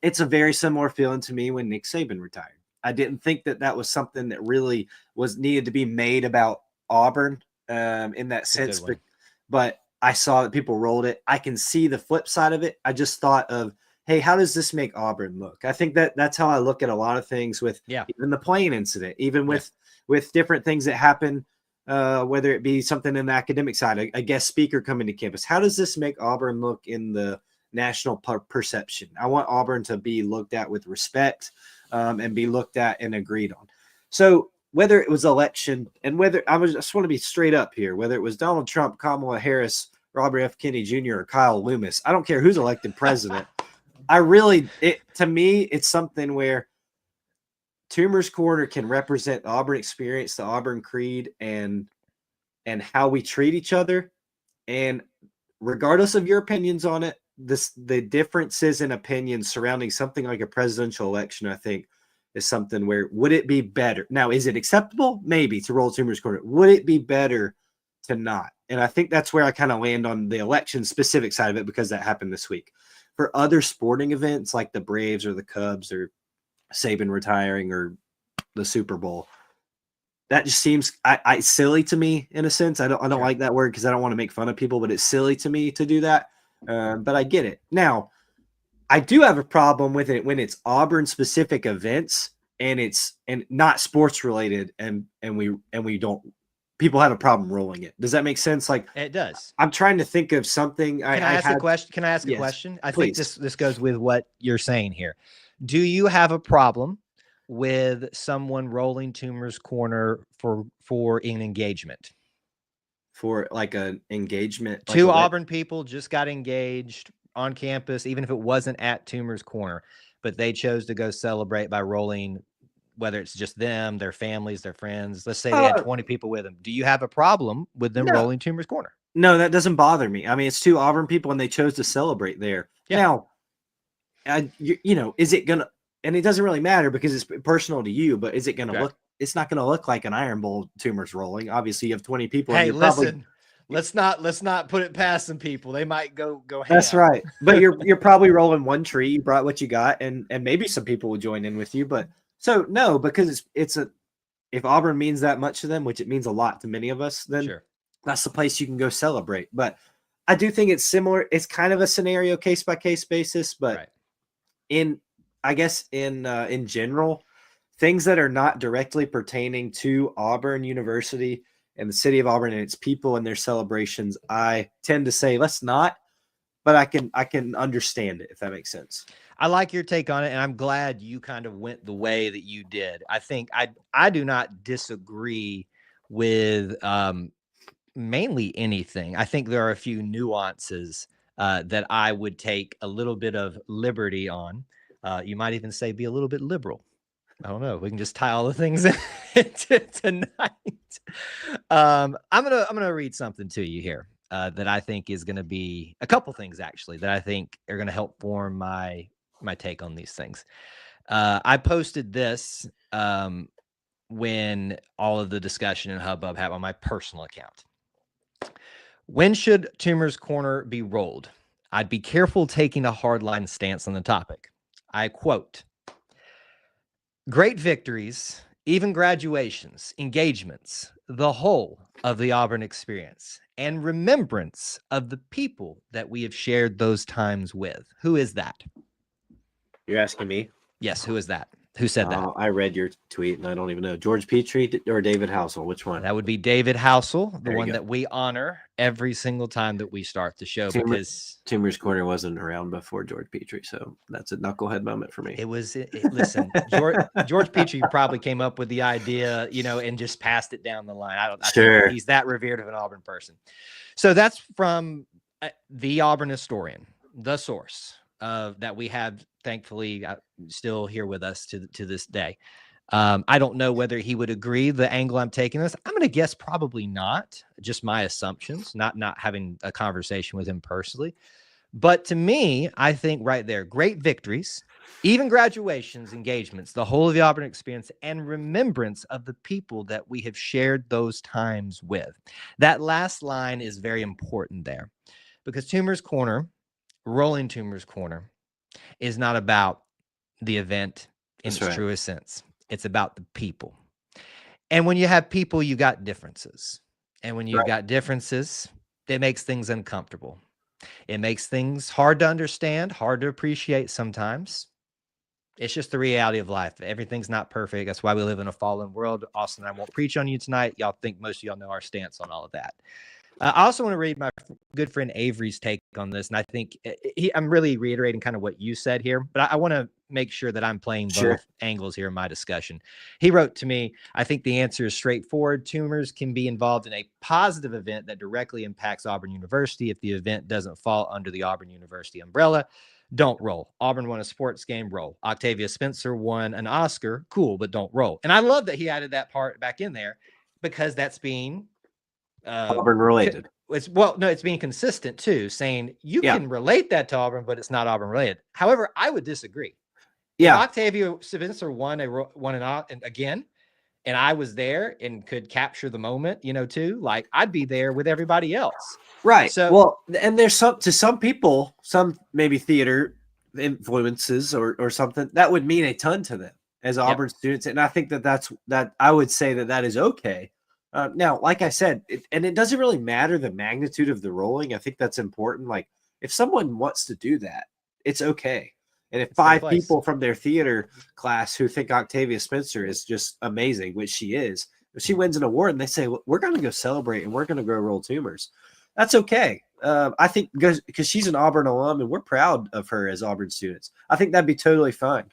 It's a very similar feeling to me when Nick Saban retired. I didn't think that was something that really was needed to be made about Auburn in that sense, but I saw that people rolled it. I can see the flip side of it. I just thought of, hey, how does this make Auburn look? I think that's how I look at a lot of things with even the plane incident, even with different things that happen, whether it be something in the academic side, a guest speaker coming to campus. How does this make Auburn look in the national perception? I want Auburn to be looked at with respect and be looked at and agreed on. So whether it was election and whether I just want to be straight up here, whether it was Donald Trump, Kamala Harris, Robert F. Kennedy Jr., or Kyle Loomis, I don't care who's elected president. To me, it's something where Toomer's Corner can represent the Auburn experience, the Auburn creed, and how we treat each other. And regardless of your opinions on it, the differences in opinions surrounding something like a presidential election, I think, is something where would it be better? Now, is it acceptable? Maybe to roll Toomer's Corner. Would it be better to not? And I think that's where I kind of land on the election specific side of it because that happened this week. For other sporting events like the Braves or the Cubs or Saban retiring or the Super Bowl, that just seems silly to me in a sense. I don't like that word because I don't want to make fun of people, but it's silly to me to do that. But I get it. Now, I do have a problem with it when it's Auburn specific events and not sports related and we don't. People have a problem rolling it. Does that make sense? Like it does. I'm trying to think of something. Can I ask a question? Can I ask a question? I think this goes with what you're saying here. Do you have a problem with someone rolling Toomer's Corner for an engagement? For like an engagement? Two Auburn people just got engaged on campus, even if it wasn't at Toomer's Corner, but they chose to go celebrate by rolling, whether it's just them, their families, their friends. Let's say they had 20 people with them. Do you have a problem with them rolling Toomer's Corner? No, that doesn't bother me. I mean, it's two Auburn people and they chose to celebrate there. Now, is it going to, and it doesn't really matter because it's personal to you, but is it going to look, it's not going to look like an Iron Bowl Toomer's rolling. Obviously you have 20 people. Hey, listen, let's not put it past some people. They might go. That's right. But you're probably rolling one tree. You brought what you got and maybe some people will join in with you, but so no, because if Auburn means that much to them, which it means a lot to many of us, then that's the place you can go celebrate. But I do think it's similar. It's kind of a scenario case by case basis, but in general, things that are not directly pertaining to Auburn University and the city of Auburn and its people and their celebrations, I tend to say let's not. But I can understand it if that makes sense. I like your take on it, and I'm glad you kind of went the way that you did. I think I do not disagree with mainly anything. I think there are a few nuances that I would take a little bit of liberty on. You might even say be a little bit liberal. I don't know. We can just tie all the things into tonight. I'm gonna read something to you here that I think is going to be a couple things actually that I think are going to help form my take on these things. I posted this when all of the discussion and hubbub happened on my personal account. When should Toomer's Corner be rolled? I'd be careful taking a hardline stance on the topic. I quote, great victories, even graduations, engagements, the whole of the Auburn experience, and remembrance of the people that we have shared those times with. Who is that? You're asking me? Yes, who is that? Who said that? I read your tweet, and I don't even know. George Petrie or David Housel? Which one? That would be David Housel, the one go. that we honor every single time that we start the show. Because Toomer's Corner wasn't around before George Petrie, so that's a knucklehead moment for me. It was. Listen, George Petrie probably came up with the idea, and just passed it down the line. I think he's that revered of an Auburn person. So that's from the Auburn historian, the source that we have, thankfully, still here with us to this day. I don't know whether he would agree the angle I'm taking this. I'm going to guess probably not. Just my assumptions, not having a conversation with him personally. But to me, I think right there, great victories, even graduations, engagements, the whole of the Auburn experience, and remembrance of the people that we have shared those times with. That last line is very important there, because Toomer's Corner, rolling Toomer's Corner, is not about the event in its truest sense. It's about the people. And when you have people, you got differences. And when you've got differences, it makes things uncomfortable. It makes things hard to understand, hard to appreciate sometimes. It's just the reality of life. Everything's not perfect. That's why we live in a fallen world. Austin, I won't preach on you tonight. Y'all think most of y'all know our stance on all of that. I also want to read my good friend Avery's take on this. And I think I'm really reiterating kind of what you said here, but I want to make sure that I'm playing both angles here in my discussion. He wrote to me, I think the answer is straightforward. Toomers can be involved in a positive event that directly impacts Auburn University. If the event doesn't fall under the Auburn University umbrella, don't roll. Auburn won a sports game, roll. Octavia Spencer won an Oscar, cool, but don't roll. And I love that he added that part back in there, because that's being Auburn related. It's being consistent too, saying you can relate that to Auburn, but it's not Auburn related. However, I would disagree. Yeah, if Octavia Spencer won and again, and I was there and could capture the moment, too, like I'd be there with everybody else. Right. So, and there's some people, some maybe theater influences or something that would mean a ton to them as Auburn students, and I think that I would say that is okay. Now, like I said, it doesn't really matter the magnitude of the rolling. I think that's important. Like, if someone wants to do that, it's okay. And if 5 people from their theater class who think Octavia Spencer is just amazing, which she is, if she wins an award and they say, well, we're going to go celebrate and we're going to go roll Toomers, that's okay. I think because she's an Auburn alum and we're proud of her as Auburn students. I think that'd be totally fine.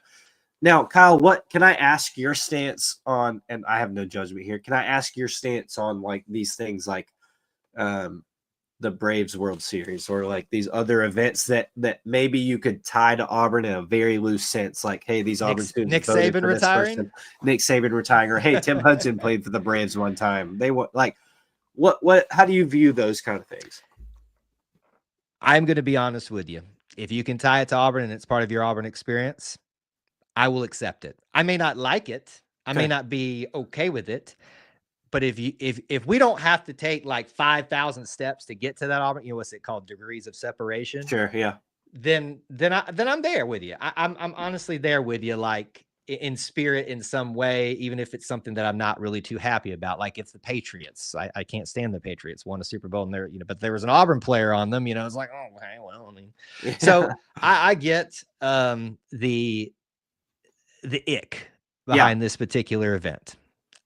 Now, Kyle, what can I ask your stance on? And I have no judgment here. Can I ask your stance on like these things, like the Braves World Series, or like these other events that maybe you could tie to Auburn in a very loose sense? Like, hey, these Auburn students, Nick Saban retiring, Nick Saban retiring, or hey, Tim Hudson played for the Braves one time. They want like what? How do you view those kind of things? I'm going to be honest with you. If you can tie it to Auburn and it's part of your Auburn experience, I will accept it. I may not like it. I may not be okay with it. But if we don't have to take like 5,000 steps to get to that Auburn, what's it called? Degrees of separation. Sure. Yeah. Then I'm there with you. I'm honestly there with you, like in spirit in some way, even if it's something that I'm not really too happy about. Like it's the Patriots. I can't stand the Patriots. Won a Super Bowl and they're, but there was an Auburn player on them, it's like, oh, okay, well, I mean, so I get the ick behind this particular event.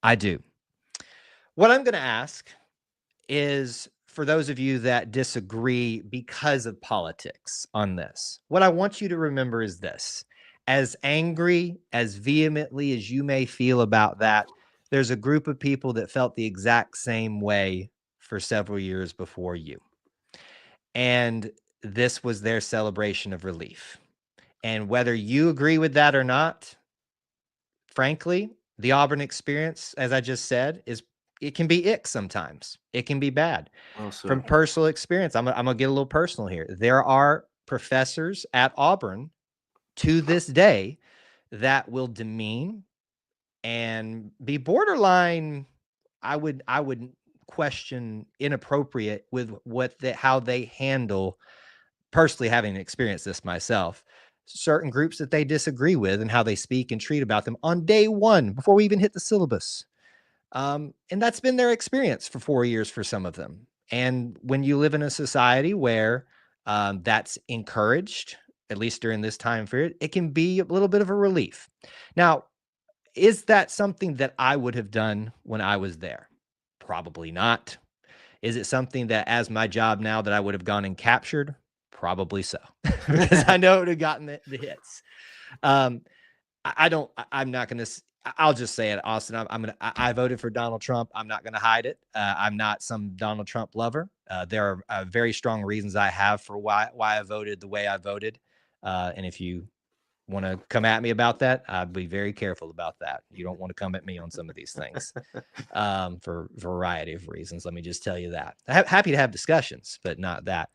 I do. What I'm going to ask is, for those of you that disagree because of politics on this, what I want you to remember is this. As angry, as vehemently as you may feel about that, there's a group of people that felt the exact same way for several years before you. And this was their celebration of relief. And whether you agree with that or not, frankly, the Auburn experience, as I just said, it can be ick sometimes. It can be bad. Also, from personal experience, I'm going to get a little personal here. There are professors at Auburn to this day that will demean and be borderline, I would question inappropriate with how they handle, personally having experienced this myself, certain groups that they disagree with and how they speak and treat about them on day one before we even hit the syllabus. And that's been their experience for 4 years for some of them. And when you live in a society where that's encouraged, at least during this time period, it can be a little bit of a relief. Now, is that something that I would have done when I was there? Probably not. Is it something that, as my job now, that I would have gone and captured? Probably so, because I know it would have gotten the hits. I'm not going to, I'll just say it, Austin. I voted for Donald Trump. I'm not going to hide it. I'm not some Donald Trump lover. There are very strong reasons I have for why I voted the way I voted. And if you want to come at me about that, I'd be very careful about that. You don't want to come at me on some of these things for a variety of reasons. Let me just tell you that. I'm happy to have discussions, but not that.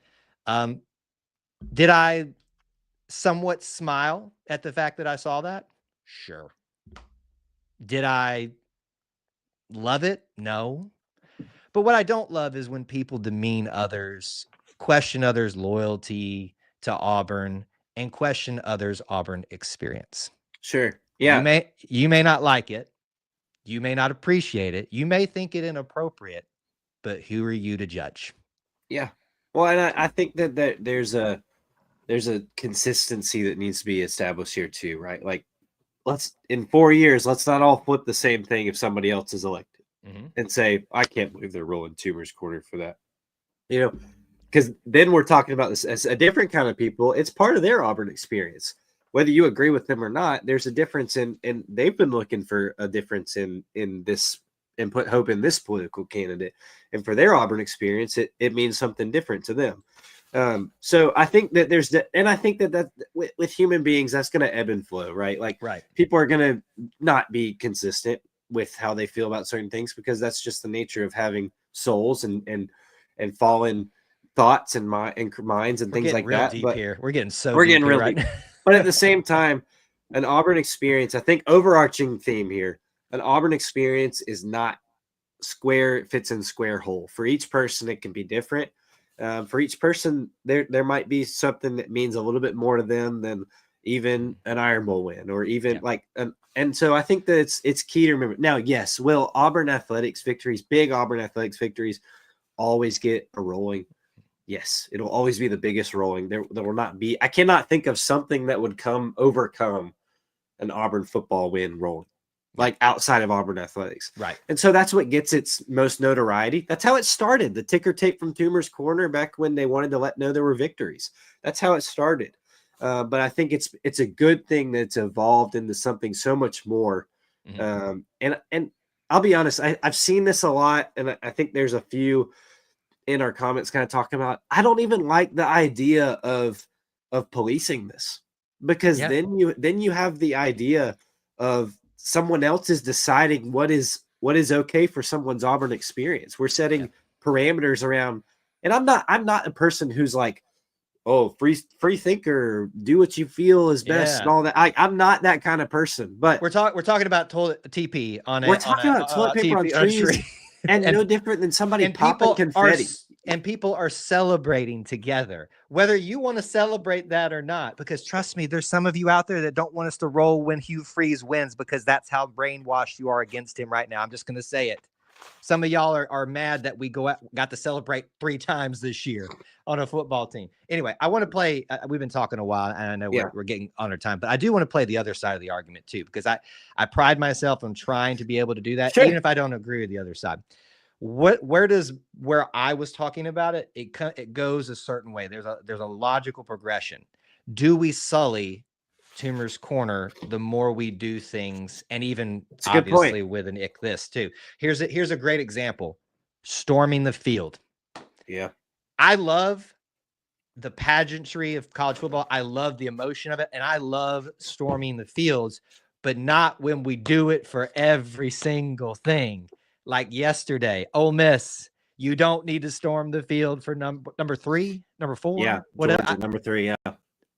Did I somewhat smile at the fact that I saw that? Sure. Did I love it? No. But what I don't love is when people demean others, question others' loyalty to Auburn, and question others' Auburn experience. Sure. Yeah. You may not like it. You may not appreciate it. You may think it inappropriate, but who are you to judge? Yeah. Well, and I think that there's a consistency that needs to be established here too, right? Like, in 4 years, let's not all flip the same thing if somebody else is elected and say, I can't believe they're rolling Toomer's corner for that. Because then we're talking about this as a different kind of people. It's part of their Auburn experience. Whether you agree with them or not, there's a difference and they've been looking for a difference in this and put hope in this political candidate. And for their Auburn experience, it means something different to them. So I think that and I think that with human beings, that's going to ebb and flow, right? Like, people are going to not be consistent with how they feel about certain things because that's just the nature of having souls and fallen thoughts and minds and things like that. But we're getting real deep. But at the same time, an Auburn experience, I think overarching theme here, an Auburn experience is not square, it fits in square hole. For each person, it can be different. For each person, there might be something that means a little bit more to them than even an Iron Bowl win, or even and so I think that it's key to remember. Now, yes, will Auburn athletics victories, big Auburn athletics victories, always get a rolling? Yes, it'll always be the biggest rolling. There will not be. I cannot think of something that would overcome an Auburn football win rolling, like outside of Auburn athletics. Right. And so that's what gets its most notoriety. That's how it started. The ticker tape from Toomer's corner back when they wanted to know there were victories. That's how it started. But I think it's a good thing that's evolved into something so much more. And I'll be honest, I've seen this a lot, and I think there's a few in our comments kind of talking about, I don't even like the idea of policing this, because then you have the idea of someone else is deciding what is okay for someone's Auburn experience. We're setting parameters around, and I'm not a person who's like, oh, free thinker, do what you feel is best and all that. I'm not that kind of person. But we're talking about toilet TP on we're talking about toilet paper on trees. And no different than somebody popping confetti. And people are celebrating together, whether you want to celebrate that or not. Because trust me, there's some of you out there that don't want us to roll when Hugh Freeze wins, because that's how brainwashed you are against him right now. I'm just going to say it. Some of y'all are mad that we got to celebrate 3 times this year on a football team. Anyway, I want to play. We've been talking a while, and I know we're getting on our time, but I do want to play the other side of the argument too, because I pride myself on trying to be able to do that, even if I don't agree with the other side. Where I was talking about it goes a certain way. There's a logical progression. Do we sully Toomer's corner the more we do things, and even obviously with an ick this too? Here's a great example: storming the field. Yeah, I love the pageantry of college football. I love the emotion of it, and I love storming the fields, but not when we do it for every single thing. Like yesterday, Ole Miss, you don't need to storm the field for number 3, number 4, whatever. Georgia, number 3,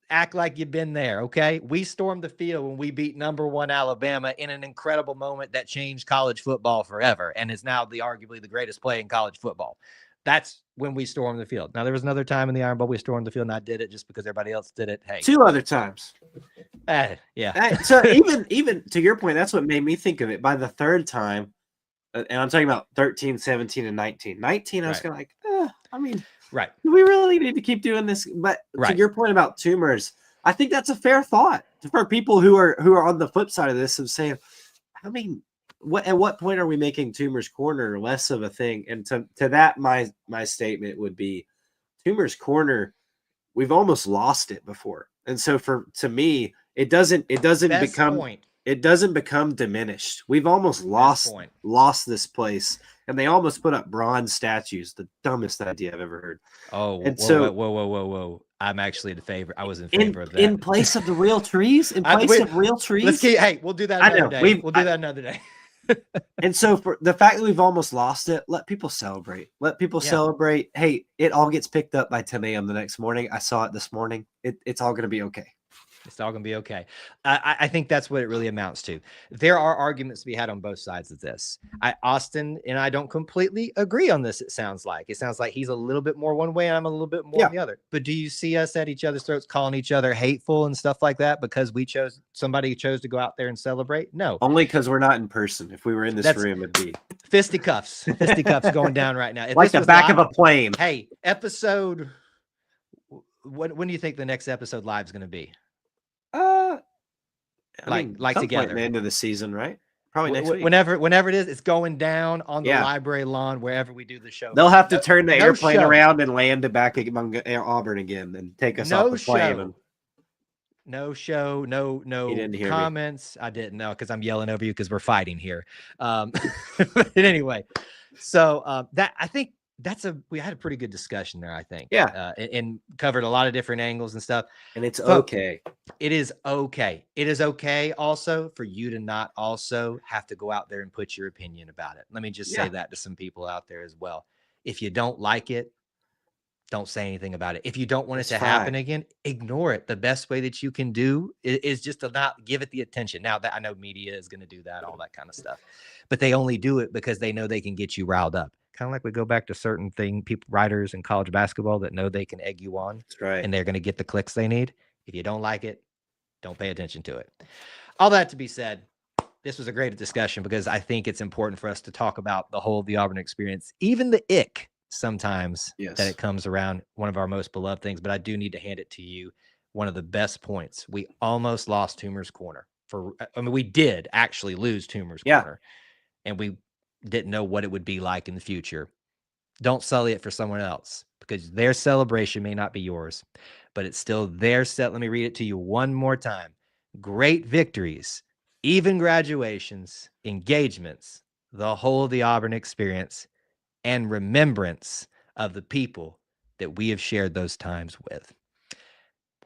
act like you've been there, okay? We stormed the field when we beat #1 Alabama in an incredible moment that changed college football forever and is now arguably the greatest play in college football. That's when we stormed the field. Now, there was another time in the Iron Bowl we stormed the field, and I did it just because everybody else did it. Hey, 2 other times. Yeah. So even to your point, that's what made me think of it. By the third time, and I'm talking about 13, 17, and 19. 19, I was kind of like, I mean, right. Do we really need to keep doing this? But to your point about Toomers, I think that's a fair thought for people who are on the flip side of this of saying, I mean, at what point are we making Toomer's Corner less of a thing? And to that, my statement would be Toomer's Corner, we've almost lost it before. And so to me, it doesn't become diminished. We've almost lost this place. And they almost put up bronze statues. The dumbest idea I've ever heard. Oh, and whoa. I'm actually in favor. I was in favor of that. In place of the real trees? In place of real trees? We'll do that another day. We'll do that another day. And so for the fact that we've almost lost it, let people celebrate. Let people celebrate. Hey, it all gets picked up by 10 a.m. the next morning. I saw it this morning. It's all going to be okay. It's all going to be okay. I think that's what it really amounts to. There are arguments to be had on both sides of this. Austin and I don't completely agree on this. It sounds like he's a little bit more one way and I'm a little bit more on the other. But do you see us at each other's throats calling each other hateful and stuff like that because somebody chose to go out there and celebrate? No. Only because we're not in person. If we were in this room, it'd be fisticuffs going down right now. Like the back of a plane. Hey, episode. When do you think the next episode live is going to be? Together, the end of the season, right? Probably next week. Whenever it is, it's going down on the library lawn wherever we do the show. They'll have to turn the airplane around and land it back among Auburn again and take us off the plane. No show, no comments. I didn't know because I'm yelling over you because we're fighting here. But anyway, so that I think we had a pretty good discussion there, I think. Yeah. And covered a lot of different angles and stuff. And it's okay. It is okay. It is okay also for you to not also have to go out there and put your opinion about it. Let me just say that to some people out there as well. If you don't like it, don't say anything about it. If you don't want it to happen again, ignore it. The best way that you can do is just to not give it the attention. Now that I know media is going to do that, all that kind of stuff, but they only do it because they know they can get you riled up. Kind of like we go back to certain writers in college basketball that know they can egg you on. That's right. And they're going to get the clicks they need. If you don't like it, don't pay attention to it. All that to be said, this was a great discussion because I think it's important for us to talk about the whole of the Auburn experience, even the ick sometimes that it comes around, one of our most beloved things. But I do need to hand it to you. One of the best points. We almost lost Toomer's Corner. We did actually lose Toomer's Corner. And we didn't know what it would be like in the future. Don't sully it for someone else because their celebration may not be yours, but it's still their set. Let me read it to you one more time. Great victories, even graduations, engagements, the whole of the Auburn experience, and remembrance of the people that we have shared those times with.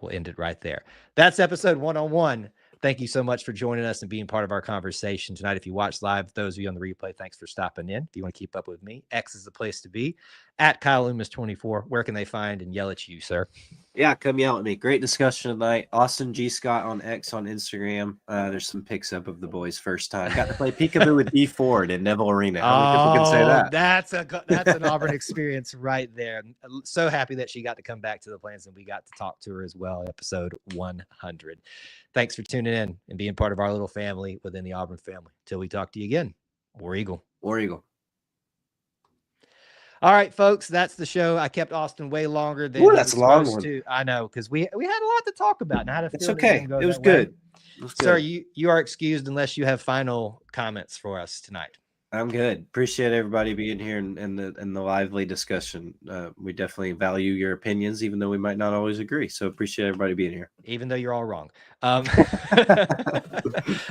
We'll end it right there. That's episode 101. Thank you so much for joining us and being part of our conversation tonight. If you watch live, those of you on the replay, thanks for stopping in. If you want to keep up with me, X is the place to be. At Kyle Loomis 24. Where can they find and yell at you, sir? Yeah, come yell at me. Great discussion tonight. Austin G. Scott on X on Instagram. There's some pics up of the boys' first time. Got to play peekaboo with D Ford in Neville Arena. How many people can say that? That's an Auburn experience right there. So happy that she got to come back to the Plains and we got to talk to her as well. Episode 100. Thanks for tuning in and being part of our little family within the Auburn family. Till we talk to you again. War Eagle. War Eagle. All right, folks, that's the show. I kept Austin way longer than that's a long one. I know, because we had a lot to talk about. And I had a feeling okay. It was good. Sir, you are excused unless you have final comments for us tonight. I'm good. Appreciate everybody being here and the lively discussion. We definitely value your opinions, even though we might not always agree. So appreciate everybody being here. Even though you're all wrong. All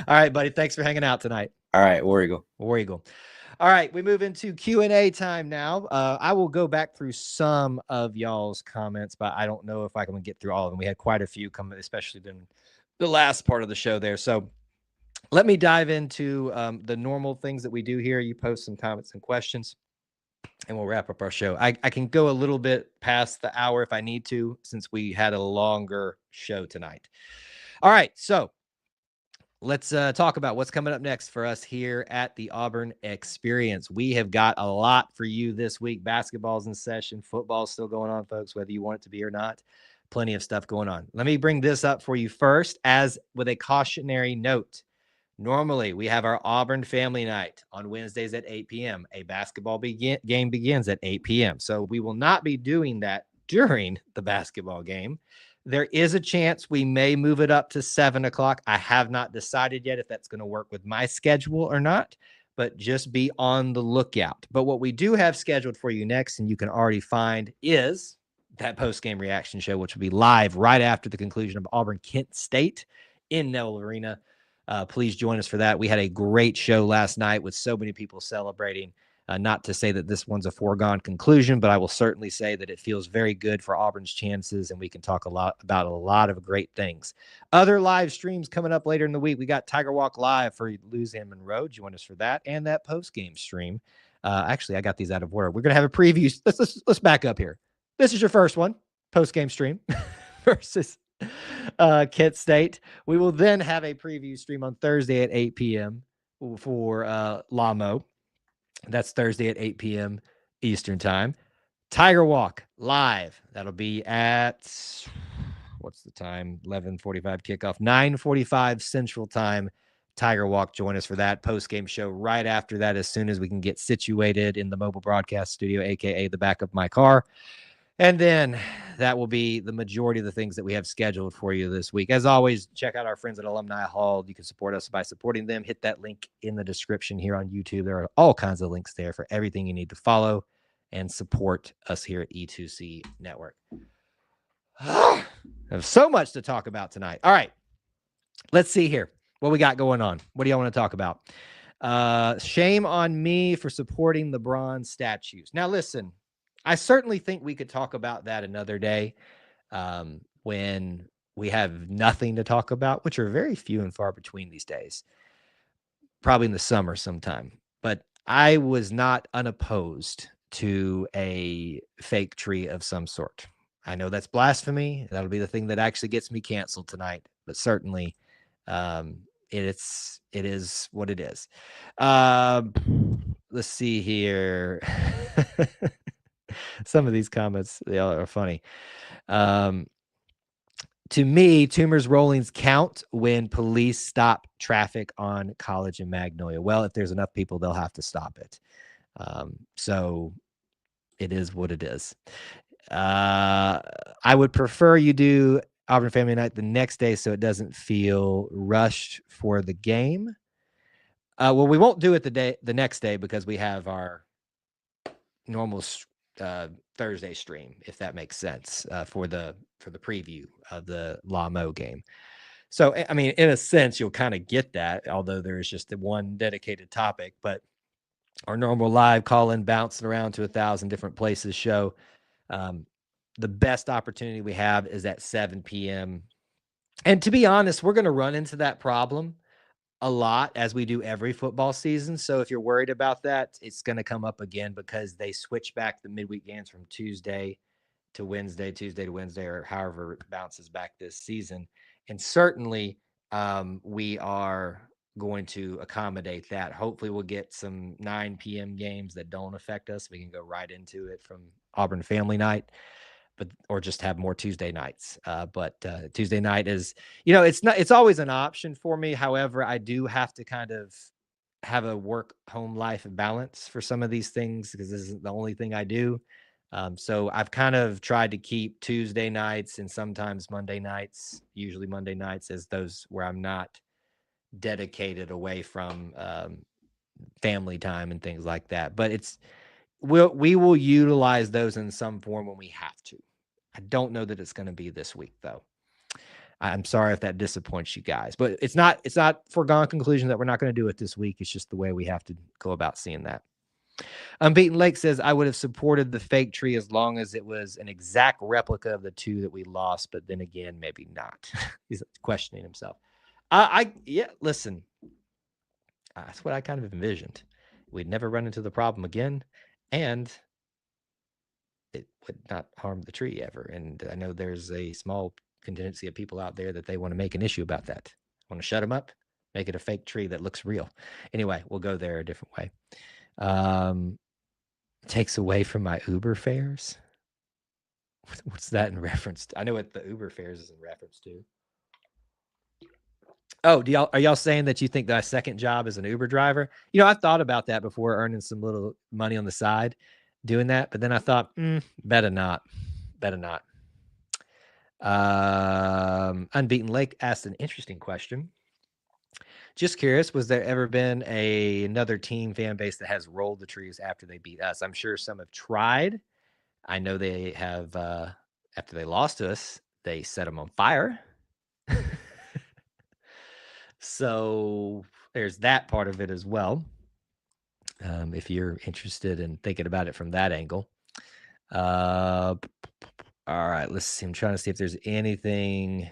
right, buddy. Thanks for hanging out tonight. All right, War Eagle. War Eagle. All right, we move into Q&A time now. I will go back through some of y'all's comments, but I don't know if I can get through all of them. We had quite a few come, especially in the last part of the show there. So let me dive into the normal things that we do here. You post some comments and questions. and we'll wrap up our show. I can go a little bit past the hour if I need to, since we had a longer show tonight. All right, so let's talk about what's coming up next for us here at the Auburn Experience. We have got a lot for you this week. Basketball's in session. Football's still going on, folks, whether you want it to be or not. Plenty of stuff going on. Let me bring this up for you first, as with a cautionary note. Normally, we have our Auburn Family Night on Wednesdays at 8 p.m. A basketball game begins at 8 p.m. So we will not be doing that during the basketball game. There is a chance we may move it up to 7 o'clock. I have not decided yet if that's going to work with my schedule or not, but just be on the lookout. But what we do have scheduled for you next, and you can already find, is that post-game reaction show, which will be live right after the conclusion of Auburn-Kent State in Neville Arena. Please join us for that. We had a great show last night with so many people celebrating. Not to say that this one's a foregone conclusion, but I will certainly say that it feels very good for Auburn's chances, and we can talk a lot about a lot of great things. Other live streams coming up later in the week. We got Tiger Walk Live for Louisiana Monroe. Join us for that, and that post-game stream. Actually, I got these out of order. We're going to have a preview. Let's back up here. This is your first one, post-game stream versus Kent State. We will then have a preview stream on Thursday at 8 p.m. for Lamo. That's Thursday at 8 p.m. Eastern time. Tiger Walk live. That'll be at, what's the time? 11:45 kickoff, 9:45 Central time. Tiger Walk. Join us for that post-game show right after that, as soon as we can get situated in the mobile broadcast studio, aka the back of my car. And then that will be the majority of the things that we have scheduled for you this week. As always, check out our friends at Alumni Hall. You can support us by supporting them. Hit that link in the description here on YouTube. There are all kinds of links there for everything you need to follow and support us here at E2C Network. I have so much to talk about tonight. All right, let's see here what we got going on. What do y'all want to talk about? Shame on me for supporting the bronze statues. Now, listen. I certainly think we could talk about that another day when we have nothing to talk about, which are very few and far between these days, probably in the summer sometime. But I was not unopposed to a fake tree of some sort. I know that's blasphemy. That'll be the thing that actually gets me canceled tonight, but certainly it is what it is. Let's see here. Some of these comments, they are funny. To me, Toomer's rollings count when police stop traffic on College and Magnolia. Well, if there's enough people, they'll have to stop it. So it is what it is. I would prefer you do Auburn Family Night the next day so it doesn't feel rushed for the game. Well, we won't do it the next day because we have our normal Thursday stream, if that makes sense, for the preview of the Lamo game. So, I mean, in a sense, you'll kind of get that, although there's just the one dedicated topic. But our normal live call-in, bouncing around to 1,000 different places show, the best opportunity we have is at 7 p.m. And to be honest, we're going to run into that problem a lot, as we do every football season. So if you're worried about that, it's going to come up again because they switch back the midweek games from Tuesday to Wednesday, or however it bounces back this season. And certainly we are going to accommodate that. Hopefully we'll get some 9 p.m. games that don't affect us. We can go right into it from Auburn Family Night, or just have more Tuesday nights. But Tuesday night is, it's always an option for me. However, I do have to kind of have a work home life balance for some of these things because this isn't the only thing I do. So I've kind of tried to keep Tuesday nights and sometimes Monday nights, usually Monday nights, as those where I'm not dedicated away from family time and things like that. But we will utilize those in some form when we have to. I don't know that it's going to be this week, though. I'm sorry if that disappoints you guys, but it's not foregone conclusion that we're not going to do it this week. It's just the way we have to go about seeing that. Unbeaten Lake says, I would have supported the fake tree as long as it was an exact replica of the two that we lost, but then again, maybe not. He's questioning himself. Listen, that's what I kind of envisioned. We'd never run into the problem again. And it would not harm the tree ever. And I know there's a small contingency of people out there that they want to make an issue about that. Want to shut them up, make it a fake tree that looks real. Anyway, we'll go there a different way. Takes away from my Uber fares. What's that in reference to? I know what the Uber fares is in reference to. Oh, are y'all saying that you think that my second job is an Uber driver? You know, I thought about that before, earning some little money on the side doing that, but then I thought, better not. Unbeaten Lake asked an interesting question. Just curious, was there ever been another team fan base that has rolled the trees after they beat us? I'm sure some have tried. I know they have, after they lost to us, they set them on fire. So there's that part of it as well. If you're interested in thinking about it from that angle. All right, let's see. I'm trying to see if there's anything.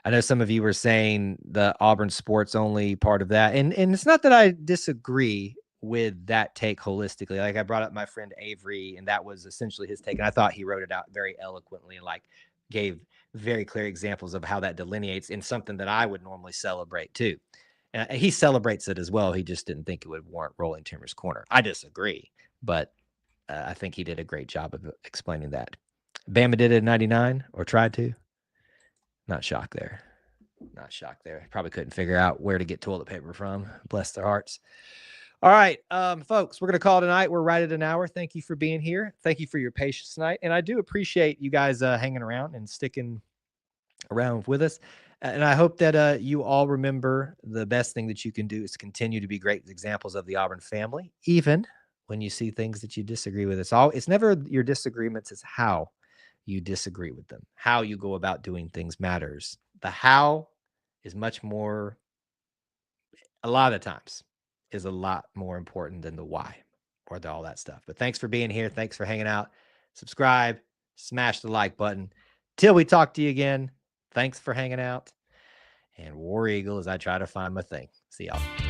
I know some of you were saying the Auburn sports only part of that. And it's not that I disagree with that take holistically. Like I brought up my friend Avery, and that was essentially his take. And I thought he wrote it out very eloquently and like gave very clear examples of how that delineates in something that I would normally celebrate too. And he celebrates it as well. He just didn't think it would warrant rolling Toomer's corner. I disagree, but I think he did a great job of explaining that. Bama did it in 99 or tried to. Not shocked there. Probably couldn't figure out where to get toilet paper from. Bless their hearts. All right, folks, we're going to call it a night. We're right at an hour. Thank you for being here. Thank you for your patience tonight. And I do appreciate you guys hanging around and sticking around with us. And I hope that you all remember the best thing that you can do is continue to be great examples of the Auburn family, even when you see things that you disagree with. It's never your disagreements, it's how you disagree with them. How you go about doing things matters. The how is much more, a lot of times, is a lot more important than the why or all that stuff. But thanks for being here. Thanks for hanging out. Subscribe, smash the like button. Till we talk to you again, thanks for hanging out. And War Eagle as I try to find my thing. See y'all.